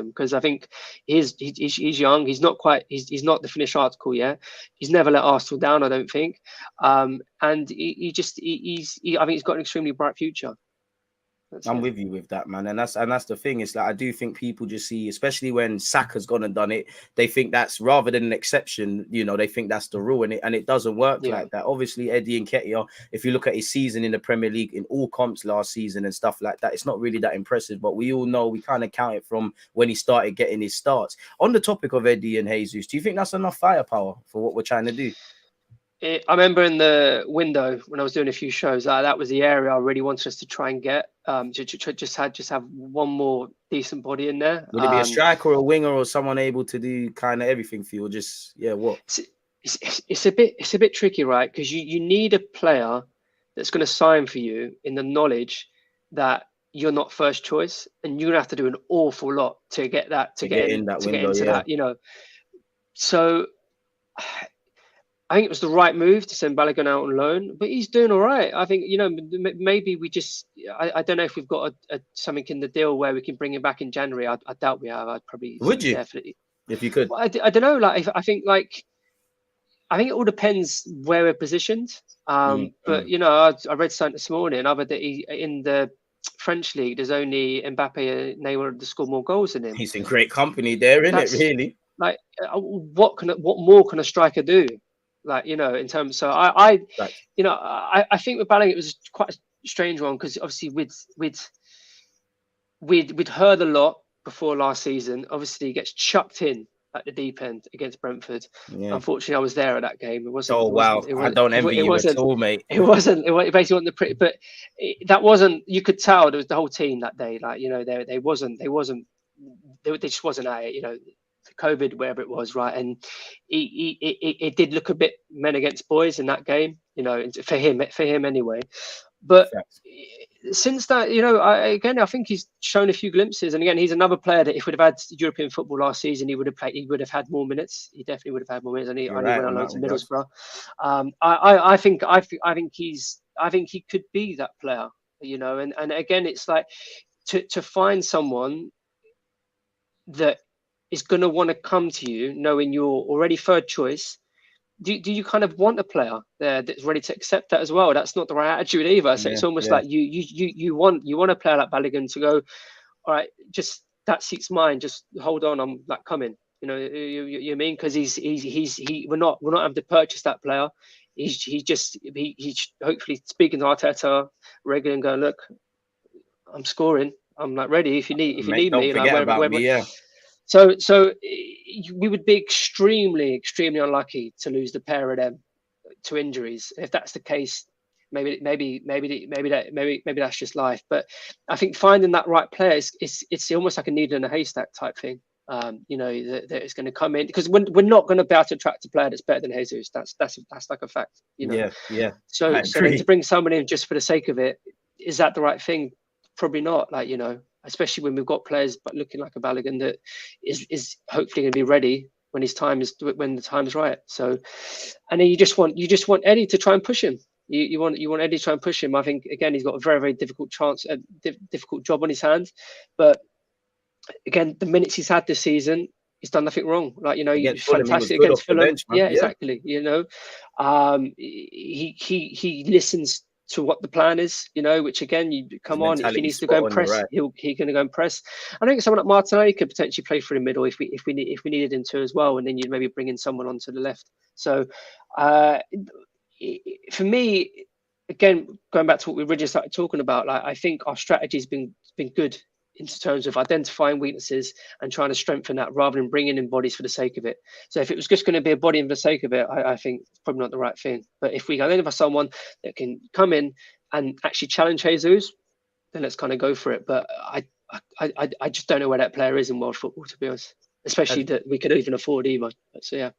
because I think he's young. He's not the finished article yet. He's never let Arsenal down, I don't think. And I think he's got an extremely bright future. I'm with you with that, man. And that's the thing. It's like, I do think people just see, especially when Saka's gone and done it, they think that's, rather than an exception, you know, they think that's the rule, and it doesn't work like that. Obviously, Eddie Nketiah, if you look at his season in the Premier League, in all comps last season and stuff like that, it's not really that impressive. But we all know, we kind of count it from when he started getting his starts. On the topic of Eddie and Jesus, do you think that's enough firepower for what we're trying to do? I remember in the window when I was doing a few shows, that was the area I really wanted us to try and get. Just have one more decent body in there. Would it be a striker or a winger or someone able to do kind of everything for you, or just what? It's a bit tricky, right? Because you need a player that's going to sign for you in the knowledge that you're not first choice, and you're gonna have to do an awful lot to get into that, you know. So I think it was the right move to send Balogun out on loan, but he's doing all right. I think, you know, maybe we just, I don't know if we've got something in the deal where we can bring him back in January. I doubt we have. I'd probably. Would you? Definitely. If you could. Well, I don't know. Like, I think it all depends where we're positioned. But, you know, I read something this morning, that in the French league, there's only Mbappe and Neymar to score more goals than him. He's in great company there, isn't it, really? Like, what more can a striker do? Like, you know, in terms, so I think with Balogun it was quite a strange one, because obviously we'd heard a lot before last season. Obviously, he gets chucked in at the deep end against Brentford. Yeah. Unfortunately, I was there at that game. It wasn't. Oh wow! I don't envy you at all, mate. It basically wasn't the pretty, but that wasn't. You could tell there was the whole team that day. Like, you know, they just wasn't at it. You know, COVID, wherever it was, right? And it did look a bit men against boys in that game, you know, for him anyway. But since that, you know, I think he's shown a few glimpses. And again, he's another player that if we'd have had European football last season, he would have played. He would have had more minutes. He definitely would have had more minutes. And he went on loan to Middlesbrough. I think he could be that player, you know. And again, it's like to find someone that is going to want to come to you knowing you're already third choice. Do you kind of want a player there that's ready to accept that as well? That's not the right attitude either. So it's almost like you want a player like Balogun to go, all right, just that seat's mine. Just hold on, I'm like coming. You know, you mean, because we're not having to purchase that player. He's hopefully speaking to Arteta regularly and going, look, I'm scoring. I'm like ready if you need me. Forget about me, yeah. So we would be extremely, extremely unlucky to lose the pair of them to injuries. If that's the case, maybe that's just life. But I think finding that right player it's almost like a needle in a haystack type thing. You know, that it's going to come in, because we're not going to be able to attract a player that's better than Jesus. That's like a fact. You know. Yeah. So to bring someone in just for the sake of it, is that the right thing? Probably not. Like, you know. Especially when we've got players but looking like a Balogun that is hopefully going to be ready when the time is right. So, and then you just want Eddie to try and push him. You want Eddie to try and push him. I think again he's got a very, very difficult difficult job on his hands. But again, the minutes he's had this season, he's done nothing wrong. Like, you know, he's fantastic against Fulham. Yeah, exactly. You know, he listens to what the plan is, you know, which again, if he needs to go and press, he's going to go and press. I think someone like Martinelli could potentially play through the middle if we needed him to as well, and then you'd maybe bring in someone onto the left. So for me, again, going back to what we originally started talking about, like, I think our strategy's been good in terms of identifying weaknesses and trying to strengthen that rather than bringing in bodies for the sake of it. So if it was just going to be a body for the sake of it, I think it's probably not the right thing. But if we identify someone that can come in and actually challenge Jesus, then let's kind of go for it. But I just don't know where that player is in world football, to be honest, especially that we could even afford either. So yeah.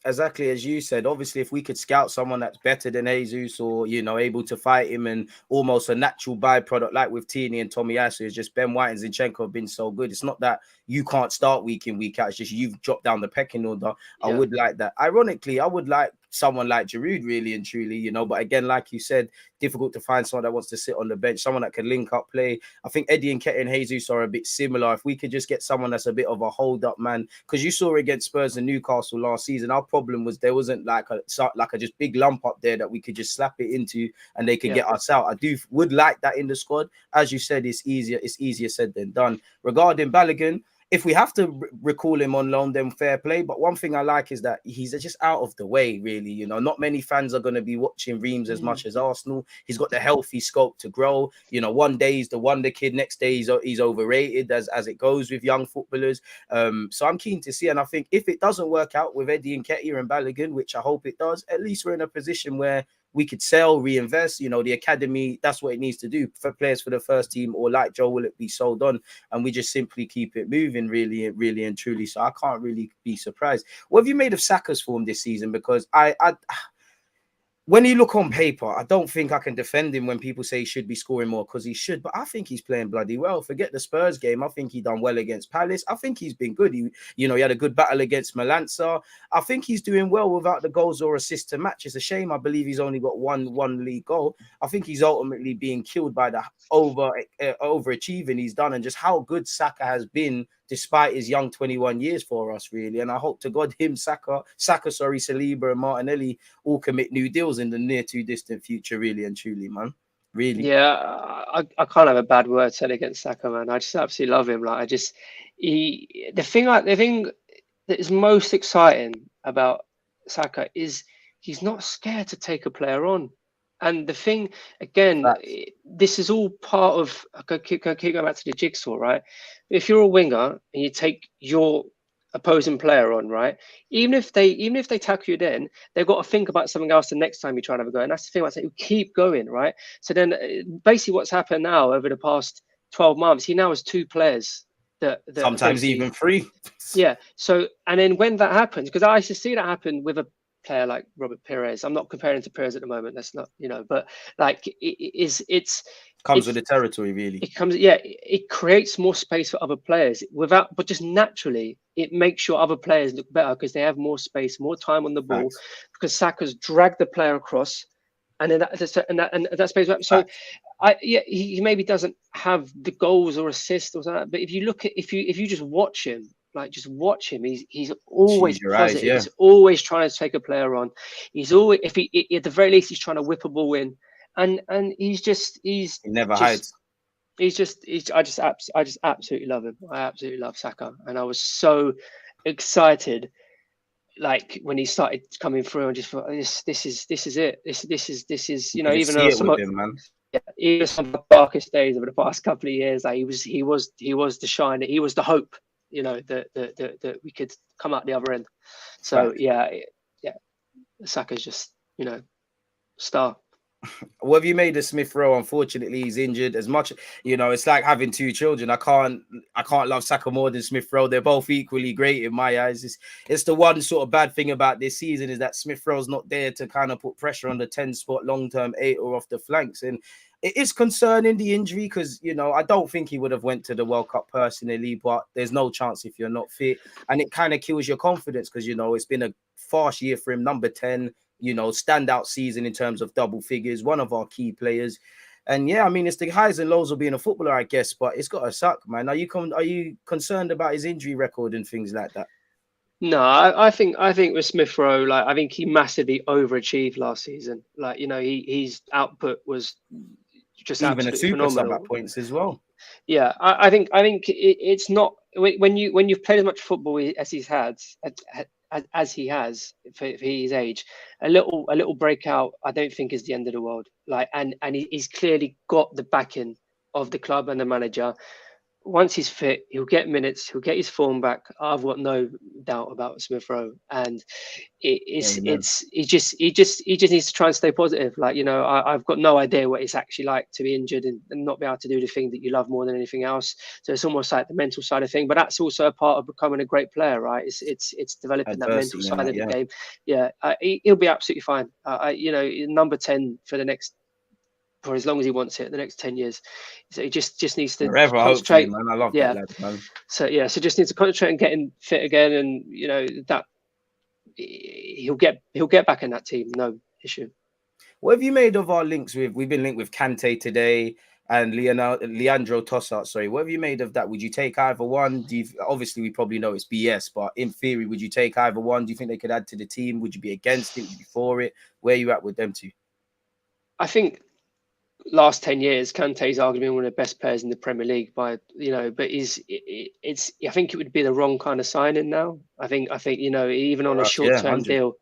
Exactly as you said, obviously, if we could scout someone that's better than Jesus, or, you know, able to fight him, and almost a natural byproduct like with Tini and Tomiyasu, is just Ben White and Zinchenko have been so good. It's not that you can't start week in, week out. It's just you've dropped down the pecking order. I would like that. Ironically, I would like someone like Giroud, really and truly, you know. But again, like you said, difficult to find someone that wants to sit on the bench, someone that can link up play. I think Eddie Nketiah and Jesus are a bit similar. If we could just get someone that's a bit of a hold-up man, because you saw against Spurs and Newcastle last season, our problem was there wasn't like a just big lump up there that we could just slap it into and they could get us out. I would like that in the squad. As you said, it's easier said than done. Regarding Balogun, if we have to recall him on loan, then fair play. But one thing I like is that he's just out of the way, really. You know, not many fans are going to be watching Reims as much as Arsenal. He's got the healthy scope to grow. You know, one day he's the wonder kid, next day he's overrated, as it goes with young footballers. So I'm keen to see. And I think if it doesn't work out with Eddie Nketiah and Balogun, which I hope it does, at least we're in a position where we could sell, reinvest. You know, the academy, that's what it needs to do for players for the first team, or like Joe, will it be sold on? And we just simply keep it moving, really and truly. So I can't really be surprised. What have you made of Saka's form this season? Because when you look on paper, I don't think I can defend him when people say he should be scoring more, because he should. But I think he's playing bloody well. Forget the Spurs game. I think he done well against Palace. I think he's been good. He had a good battle against Malanza. I think he's doing well without the goals or assists to match. It's a shame. I believe he's only got one league goal. I think he's ultimately being killed by the overachieving he's done, and just how good Saka has been despite his young 21 years for us, really. And I hope to God Saka, Saliba and Martinelli all commit new deals in the near to distant future, really and truly, man. Really. Yeah, I can't have a bad word said against Saka, man. I just absolutely love him. Like, the thing that is most exciting about Saka is he's not scared to take a player on. And the thing, again, this is all part of, keep going back to the jigsaw, right? If you're a winger and you take your opposing player on, right? Even if they tackle you, then they've got to think about something else the next time you try and have a go. And that's the thing, I say, you keep going, right? So then basically what's happened now over the past 12 months, he now has two players that sometimes even three. Yeah. So, and then when that happens, because I used to see that happen with a player like Robert Pires. I'm not comparing to Pires at the moment. That's not, but like it's comes with the territory, really. It creates more space for other players but just naturally it makes your other players look better because they have more space, more time on the ball, because Saka's dragged the player across, and then that space. So he maybe doesn't have the goals or assists or something, but if you just watch him. Like, just watch him. He's always positive. He's always trying to take a player on. He's always, at the very least, he's trying to whip a ball in, and he never hides. I just absolutely love him. I absolutely love Saka, and I was so excited, like when he started coming through, and just thought, this is it. This is even though some even some of the darkest days over the past couple of years, like he was the shine. He was the hope. That we could come out the other end. So Saka's just star. What have you made of Smith Rowe? Unfortunately, he's injured. As much, it's like having two children. I can't love Saka more than Smith Rowe. They're both equally great in my eyes. It's the one sort of bad thing about this season is that Smith Rowe's not there to kind of put pressure on the 10 spot long-term 8 or off the flanks. And it is concerning, the injury, because, I don't think he would have went to the World Cup personally, but there's no chance if you're not fit. And it kind of kills your confidence because, it's been a fast year for him. Number 10, standout season in terms of double figures, one of our key players. And it's the highs and lows of being a footballer, I guess, but it's got to suck, man. Are you concerned about his injury record and things like that? No, I think with Smith Rowe, like, I think he massively overachieved last season. Like, his output was just even a super sub at points as well. Yeah, I think it's not when you've played as much football as he has for his age. A little breakout, I don't think is the end of the world. Like, and he's clearly got the backing of the club and the manager. Once he's fit, he'll get minutes, he'll get his form back. I've got no doubt about Smith Rowe, and he just needs to try and stay positive. Like, I've got no idea what it's actually like to be injured and not be able to do the thing that you love more than anything else. So it's almost like the mental side of thing, but that's also a part of becoming a great player, right? It's developing that mental side of the game. Yeah, he'll be absolutely fine. Number 10 for the next for as long as he wants it, the next 10 years. So he just needs to Forever, concentrate. hopefully, man. I love that lad, man. So just needs to concentrate on getting fit again, and that he'll get back in that team, no issue. What have you made of our links with? We've been linked with Kante today and Leandro Trossard. Sorry, what have you made of that? Would you take either one? Obviously we probably know it's BS, but in theory, would you take either one? Do you think they could add to the team? Would you be against it? Would you be for it? Where are you at with them two? I think last 10 years, Kante's arguably one of the best players in the Premier League by, but I think it would be the wrong kind of signing now. I think, even on a short-term deal,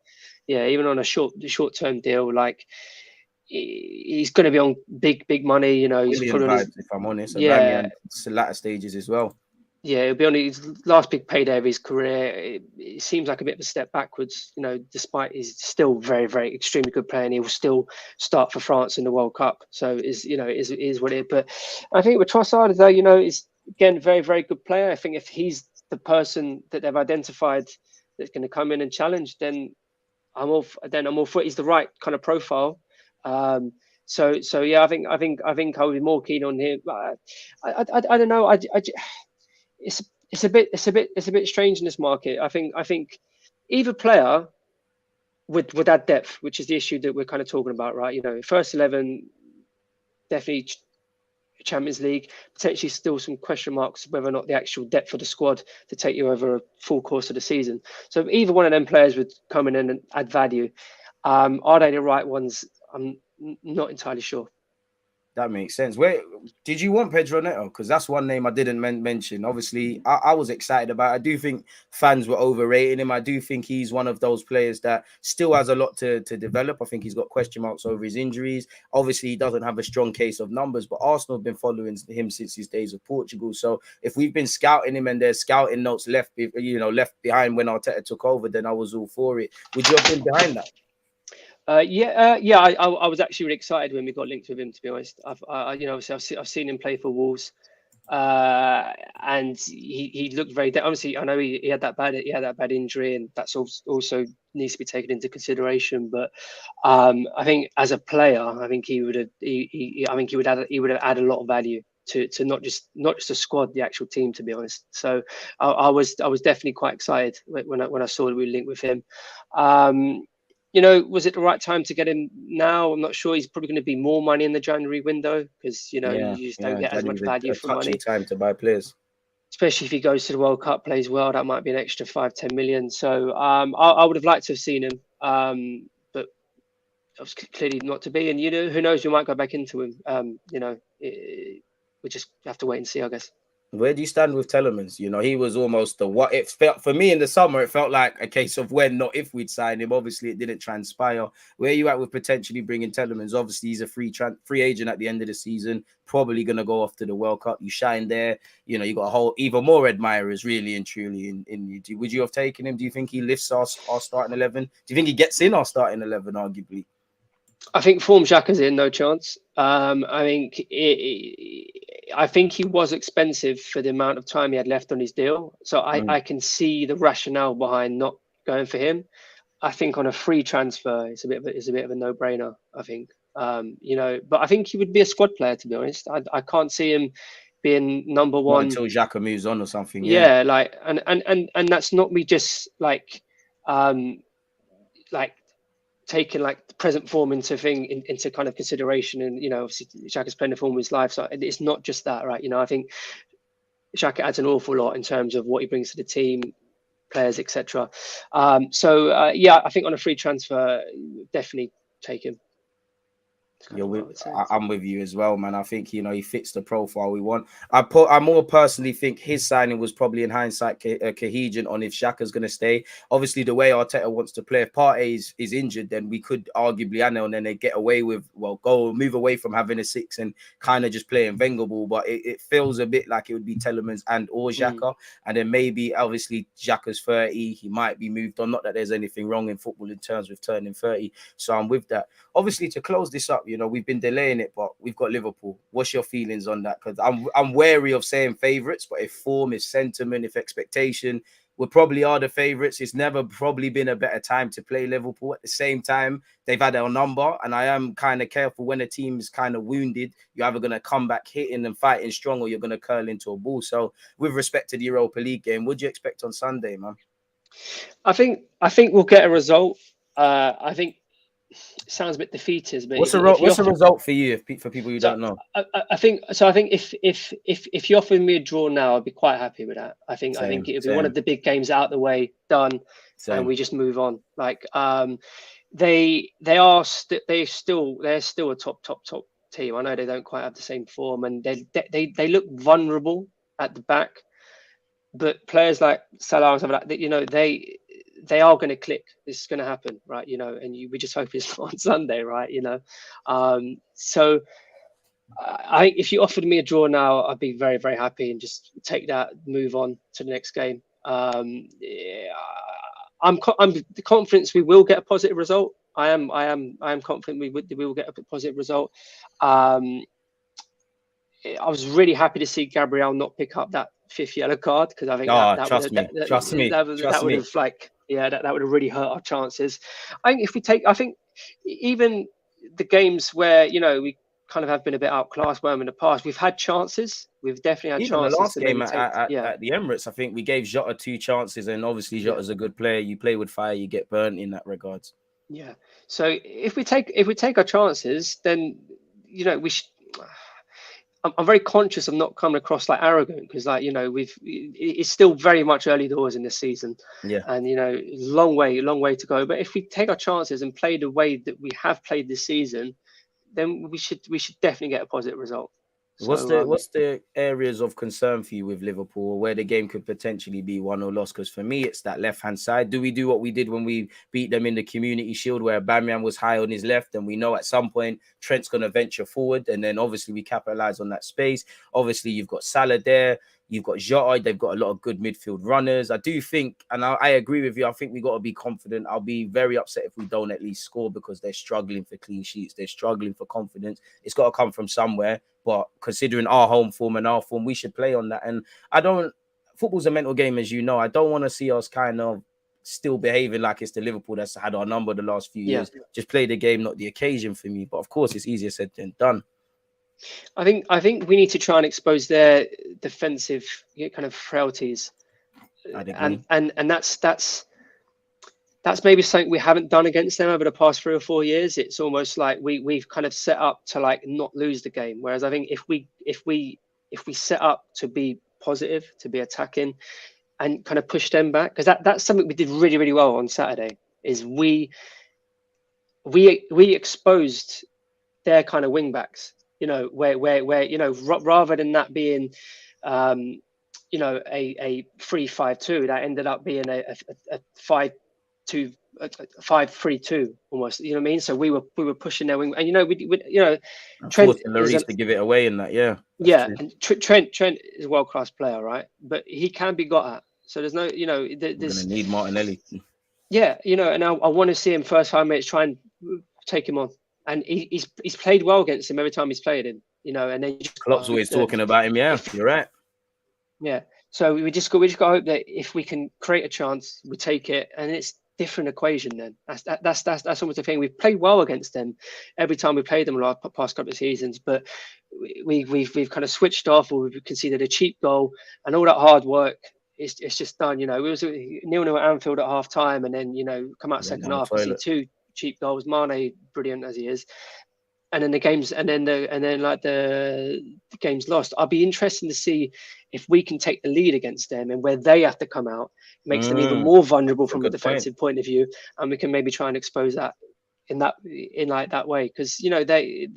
even on a short-term deal, like he's going to be on big money, he's probably on his, if I'm honest, it's the latter stages as well. Yeah, it'll be on his last big payday of his career. It seems like a bit of a step backwards, despite he's still very, very extremely good player, and he will still start for France in the World Cup. So is what it is. But I think with Trossard, though, is again very, very good player. I think if he's the person that they've identified that's going to come in and challenge, then I'm all for it. He's the right kind of profile. So yeah, I think I would be more keen on him. I don't know. It's a bit strange in this market. I think either player would add depth, which is the issue that we're kind of talking about, right? First 11, definitely Champions League, potentially still some question marks whether or not the actual depth of the squad to take you over a full course of the season. So either one of them players would come in and add value. Are they the right ones? I'm not entirely sure. That makes sense. Where did you want Pedro Neto? Because that's one name I didn't mention. Obviously, I was excited about it. I do think fans were overrating him. I do think he's one of those players that still has a lot to develop. I think he's got question marks over his injuries. Obviously, he doesn't have a strong case of numbers, but Arsenal have been following him since his days of Portugal. So if we've been scouting him and there's scouting notes left behind when Arteta took over, then I was all for it. Would you have been behind that? I was actually really excited when we got linked with him. To be honest, I've seen him play for Wolves, and he looked very. Obviously, I know he had that bad injury, and that's also needs to be taken into consideration. But I think as a player, I think he would have added a lot of value to not just the squad, the actual team. To be honest, so I was definitely quite excited when I saw that we linked with him. Was it the right time to get him now? I'm not sure. He's probably going to be more money in the January window because, you just don't get as much value for money. Time to buy players. Especially if he goes to the World Cup, plays well, that might be an extra 5-10 million. So I would have liked to have seen him, but it was clearly not to be. And, who knows, we might go back into him. We just have to wait and see, I guess. Where do you stand with Tielemans? He was almost the what if. For me in the summer, it felt like a case of when, not if we'd sign him. Obviously, it didn't transpire. Where are you at with potentially bringing Tielemans? Obviously, he's a free agent at the end of the season, probably going to go off to the World Cup. You shine there. You got a whole even more admirers, really and truly, in you. Would you have taken him? Do you think he lifts our starting 11? Do you think he gets in our starting 11, arguably? I think form Xhaka's in, no chance. I think he was expensive for the amount of time he had left on his deal. So I can see the rationale behind not going for him. I think on a free transfer, it's a bit of a no-brainer, I think. But I think he would be a squad player, to be honest. I can't see him being number one. Not until Xhaka moves on or something. Yeah, and that's not me just taking the present form into kind of consideration, and obviously Xhaka's playing the form of his life, so it's not just that, right? I think Xhaka adds an awful lot in terms of what he brings to the team, players, etc. I think on a free transfer, definitely take him. I'm with you as well, man. I think he fits the profile we want. I more personally think his signing was probably in hindsight cohesion on if Xhaka's going to stay. Obviously, the way Arteta wants to play, if Partey is injured, then we could arguably, and then they get away with move away from having a 6 and kind of just playing Wenger ball. But it feels a bit like it would be Tielemans and or Xhaka, and then maybe obviously Xhaka's 30, he might be moved on. Not that there's anything wrong in football in terms of turning 30, so I'm with that. Obviously, to close this up, we've been delaying it, but we've got Liverpool. What's your feelings on that? Because I'm wary of saying favourites, but if form, if sentiment, if expectation, We probably are the favourites. It's never probably been a better time to play Liverpool. At the same time, they've had our number, and I am kind of careful when a team is kind of wounded. You're either going to come back hitting and fighting strong, or you're going to curl into a ball. So, with respect to the Europa League game, what do you expect on Sunday, man? I think we'll get a result. I think it sounds a bit defeatist, but what's a result for you, for people who don't know? I think if you offered me a draw now, I'd be quite happy with that. I think it would be one of the big games out the way, done, and we just move on. Like they're still a top team. I know they don't quite have the same form, and they look vulnerable at the back. But players like Salah and stuff like that, you know, they are going to click. This is going to happen, right? You know, and we just hope it's on Sunday, right? You know, so if you offered me a draw now, I'd be very, very happy and just take that, move on to the next game. I'm confident we will get a positive result. I am confident we will get a positive result. I was really happy to see Gabriel not pick up that 5th yellow card, because I think that would have that would have really hurt our chances. I think even the games where, you know, we kind of have been a bit outclassed in the past, we've had chances. We've definitely had chances. The last game at the Emirates, I think we gave Xhaka 2 chances, and obviously Jota's a good player. You play with fire, you get burnt in that regards. Yeah. So if we take our chances, then, you know, we should. I'm very conscious of not coming across like arrogant, because, like, you know, it's still very much early doors in this season, and, you know, long way to go. But if we take our chances and play the way that we have played this season, then we should definitely get a positive result. What's the areas of concern for you with Liverpool, where the game could potentially be won or lost? Because for me, it's that left-hand side. Do we do what we did when we beat them in the Community Shield, where Aubameyang was high on his left, and we know at some point Trent's going to venture forward, and then obviously we capitalize on that space? Obviously, you've got Salah there. You've got Jota. They've got a lot of good midfield runners. I do think, and I agree with you, I think we got to be confident. I'll be very upset if we don't at least score, because they're struggling for clean sheets. They're struggling for confidence. It's got to come from somewhere. But considering our home form and our form, we should play on that. And football's a mental game, as you know. I don't want to see us kind of still behaving like it's the Liverpool that's had our number the last few years. Just play the game, not the occasion for me. But of course, it's easier said than done. I think we need to try and expose their defensive kind of frailties, and that's maybe something we haven't done against them over the past 3 or 4 years. It's almost like we've kind of set up to like not lose the game. Whereas I think if we set up to be positive, to be attacking, and kind of push them back, because that's something we did really, really well on Saturday. Is we exposed their kind of wing backs. You know, where you know, rather than that being, you know, a 3-5-2, that ended up being a 5-3-2 almost. You know what I mean? So we were pushing their wing, and you know, we you know, Trent is to give it away in that, true. And Trent is a world-class player, right? But he can be got at. So there's no, you know, there's going to need Martinelli. Yeah, you know, and I want to see him first 5 minutes try and take him on. And he's played well against him every time he's played him, you know. And then Klopp's always talking about him. Yeah, you're right. Yeah, so we just got to hope that if we can create a chance, we take it, and it's different equation. Then that's almost the thing. We've played well against them every time we played them in the past couple of seasons, but we've kind of switched off, or we've conceded a cheap goal, and all that hard work. It's just done. You know, we was 0-0 at Anfield at half time, and then, you know, come out second half, we see 2 cheap goals. Mane, brilliant as he is, and then the game's lost. I'll be interested to see if we can take the lead against them, and where they have to come out, it makes them even more vulnerable from a defensive point of view, and we can maybe try and expose that in that way, because, you know, they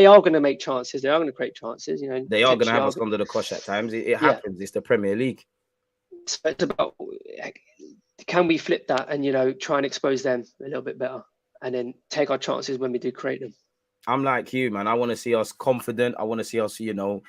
are going to make chances, they are going to create chances, you know, they are going to have us under the cosh at times. It happens. It's the Premier League. So it's about, can we flip that and, you know, try and expose them a little bit better, and then take our chances when we do create them. I'm like you, man. I want to see us confident. I want to see us, you know,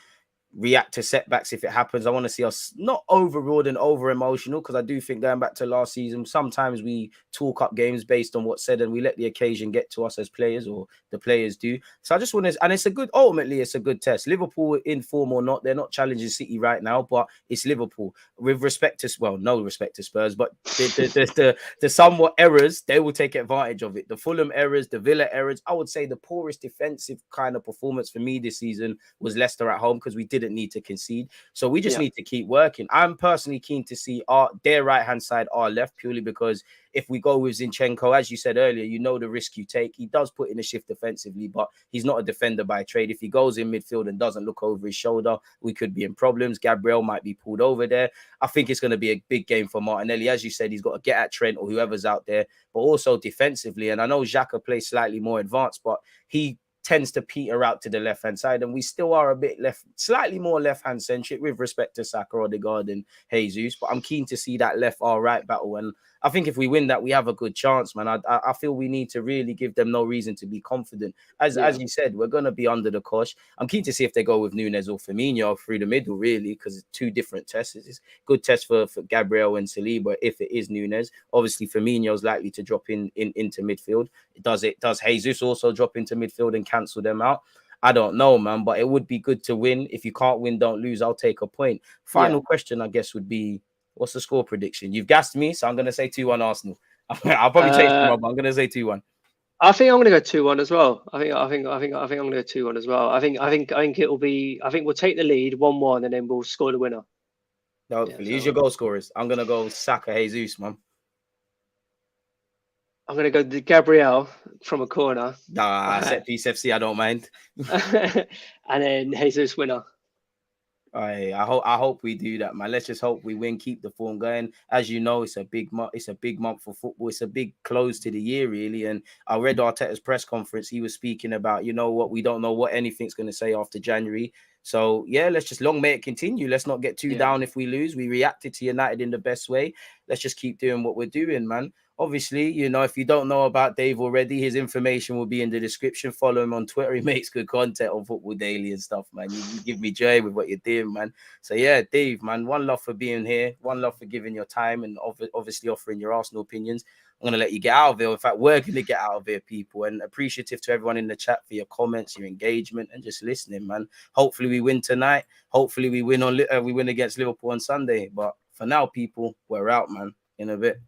react to setbacks if it happens. I want to see us not overruled and over emotional, because I do think going back to last season, sometimes we talk up games based on what's said and we let the occasion get to us as players, or the players do. So I just want to, and ultimately it's a good test. Liverpool, in form or not, they're not challenging City right now, but it's Liverpool. With respect to, well, no respect to Spurs, but the somewhat errors, they will take advantage of it. The Fulham errors, the Villa errors. I would say the poorest defensive kind of performance for me this season was Leicester at home, because we didn't need to concede. So we just need to keep working. I'm personally keen to see their right-hand side, our left, purely because if we go with Zinchenko, as you said earlier, you know the risk you take. He does put in a shift defensively, but he's not a defender by trade. If he goes in midfield and doesn't look over his shoulder, we could be in problems. Gabriel might be pulled over there. I think it's going to be a big game for Martinelli. As you said, he's got to get at Trent or whoever's out there, but also defensively. And I know Xhaka plays slightly more advanced, but he tends to peter out to the left-hand side, and we still are a bit slightly more left-hand centric with respect to Saka, Odegaard and Jesus. But I'm keen to see that left or right battle, and I think if we win that, we have a good chance, man. I feel we need to really give them no reason to be confident. As you said, we're going to be under the cosh. I'm keen to see if they go with Núñez or Firmino through the middle, really, because it's two different tests. It's a good test for Gabriel and Saliba if it is Núñez. Obviously, Firmino's likely to drop into midfield. Does Jesus also drop into midfield and cancel them out? I don't know, man, but it would be good to win. If you can't win, don't lose. I'll take a point. Final question, I guess, would be, what's the score prediction? You've gassed me, so I'm going to say 2-1 Arsenal. I'll probably change them up, but I'm going to say 2-1. I think I'm going to go 2-1 as well. I think I'm going to go 2-1 as well. I think it will be. I think we'll take the lead 1-1, and then we'll score the winner. Hopefully, who's your goal scorers? I'm going to go Saka, Jesus, man. I'm going to go the Gabriel from a corner. Set piece FC, I don't mind. And then Jesus winner. I hope we do that, man. Let's just hope we win, keep the form going. As you know, it's a big month. It's a big month for football. It's a big close to the year, really. And I read Arteta's press conference. He was speaking about, you know what, we don't know what anything's going to say after January. So yeah, let's just long may it continue. Let's not get too down if we lose. We reacted to United in the best way. Let's just keep doing what we're doing, man. Obviously, you know, if you don't know about Dave already, his information will be in the description. Follow him on Twitter. He makes good content on Football Daily and stuff, man. You give me joy with what you're doing, man. So yeah, Dave, man, one love for being here. One love for giving your time and obviously offering your Arsenal opinions. I'm going to let you get out of here. In fact, we're going to get out of here, people. And appreciative to everyone in the chat for your comments, your engagement, and just listening, man. Hopefully we win tonight. Hopefully we win we win against Liverpool on Sunday. But for now, people, we're out, man. In a bit.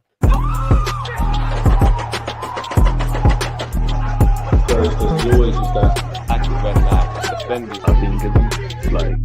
There's always just that active red line defending. I think it's like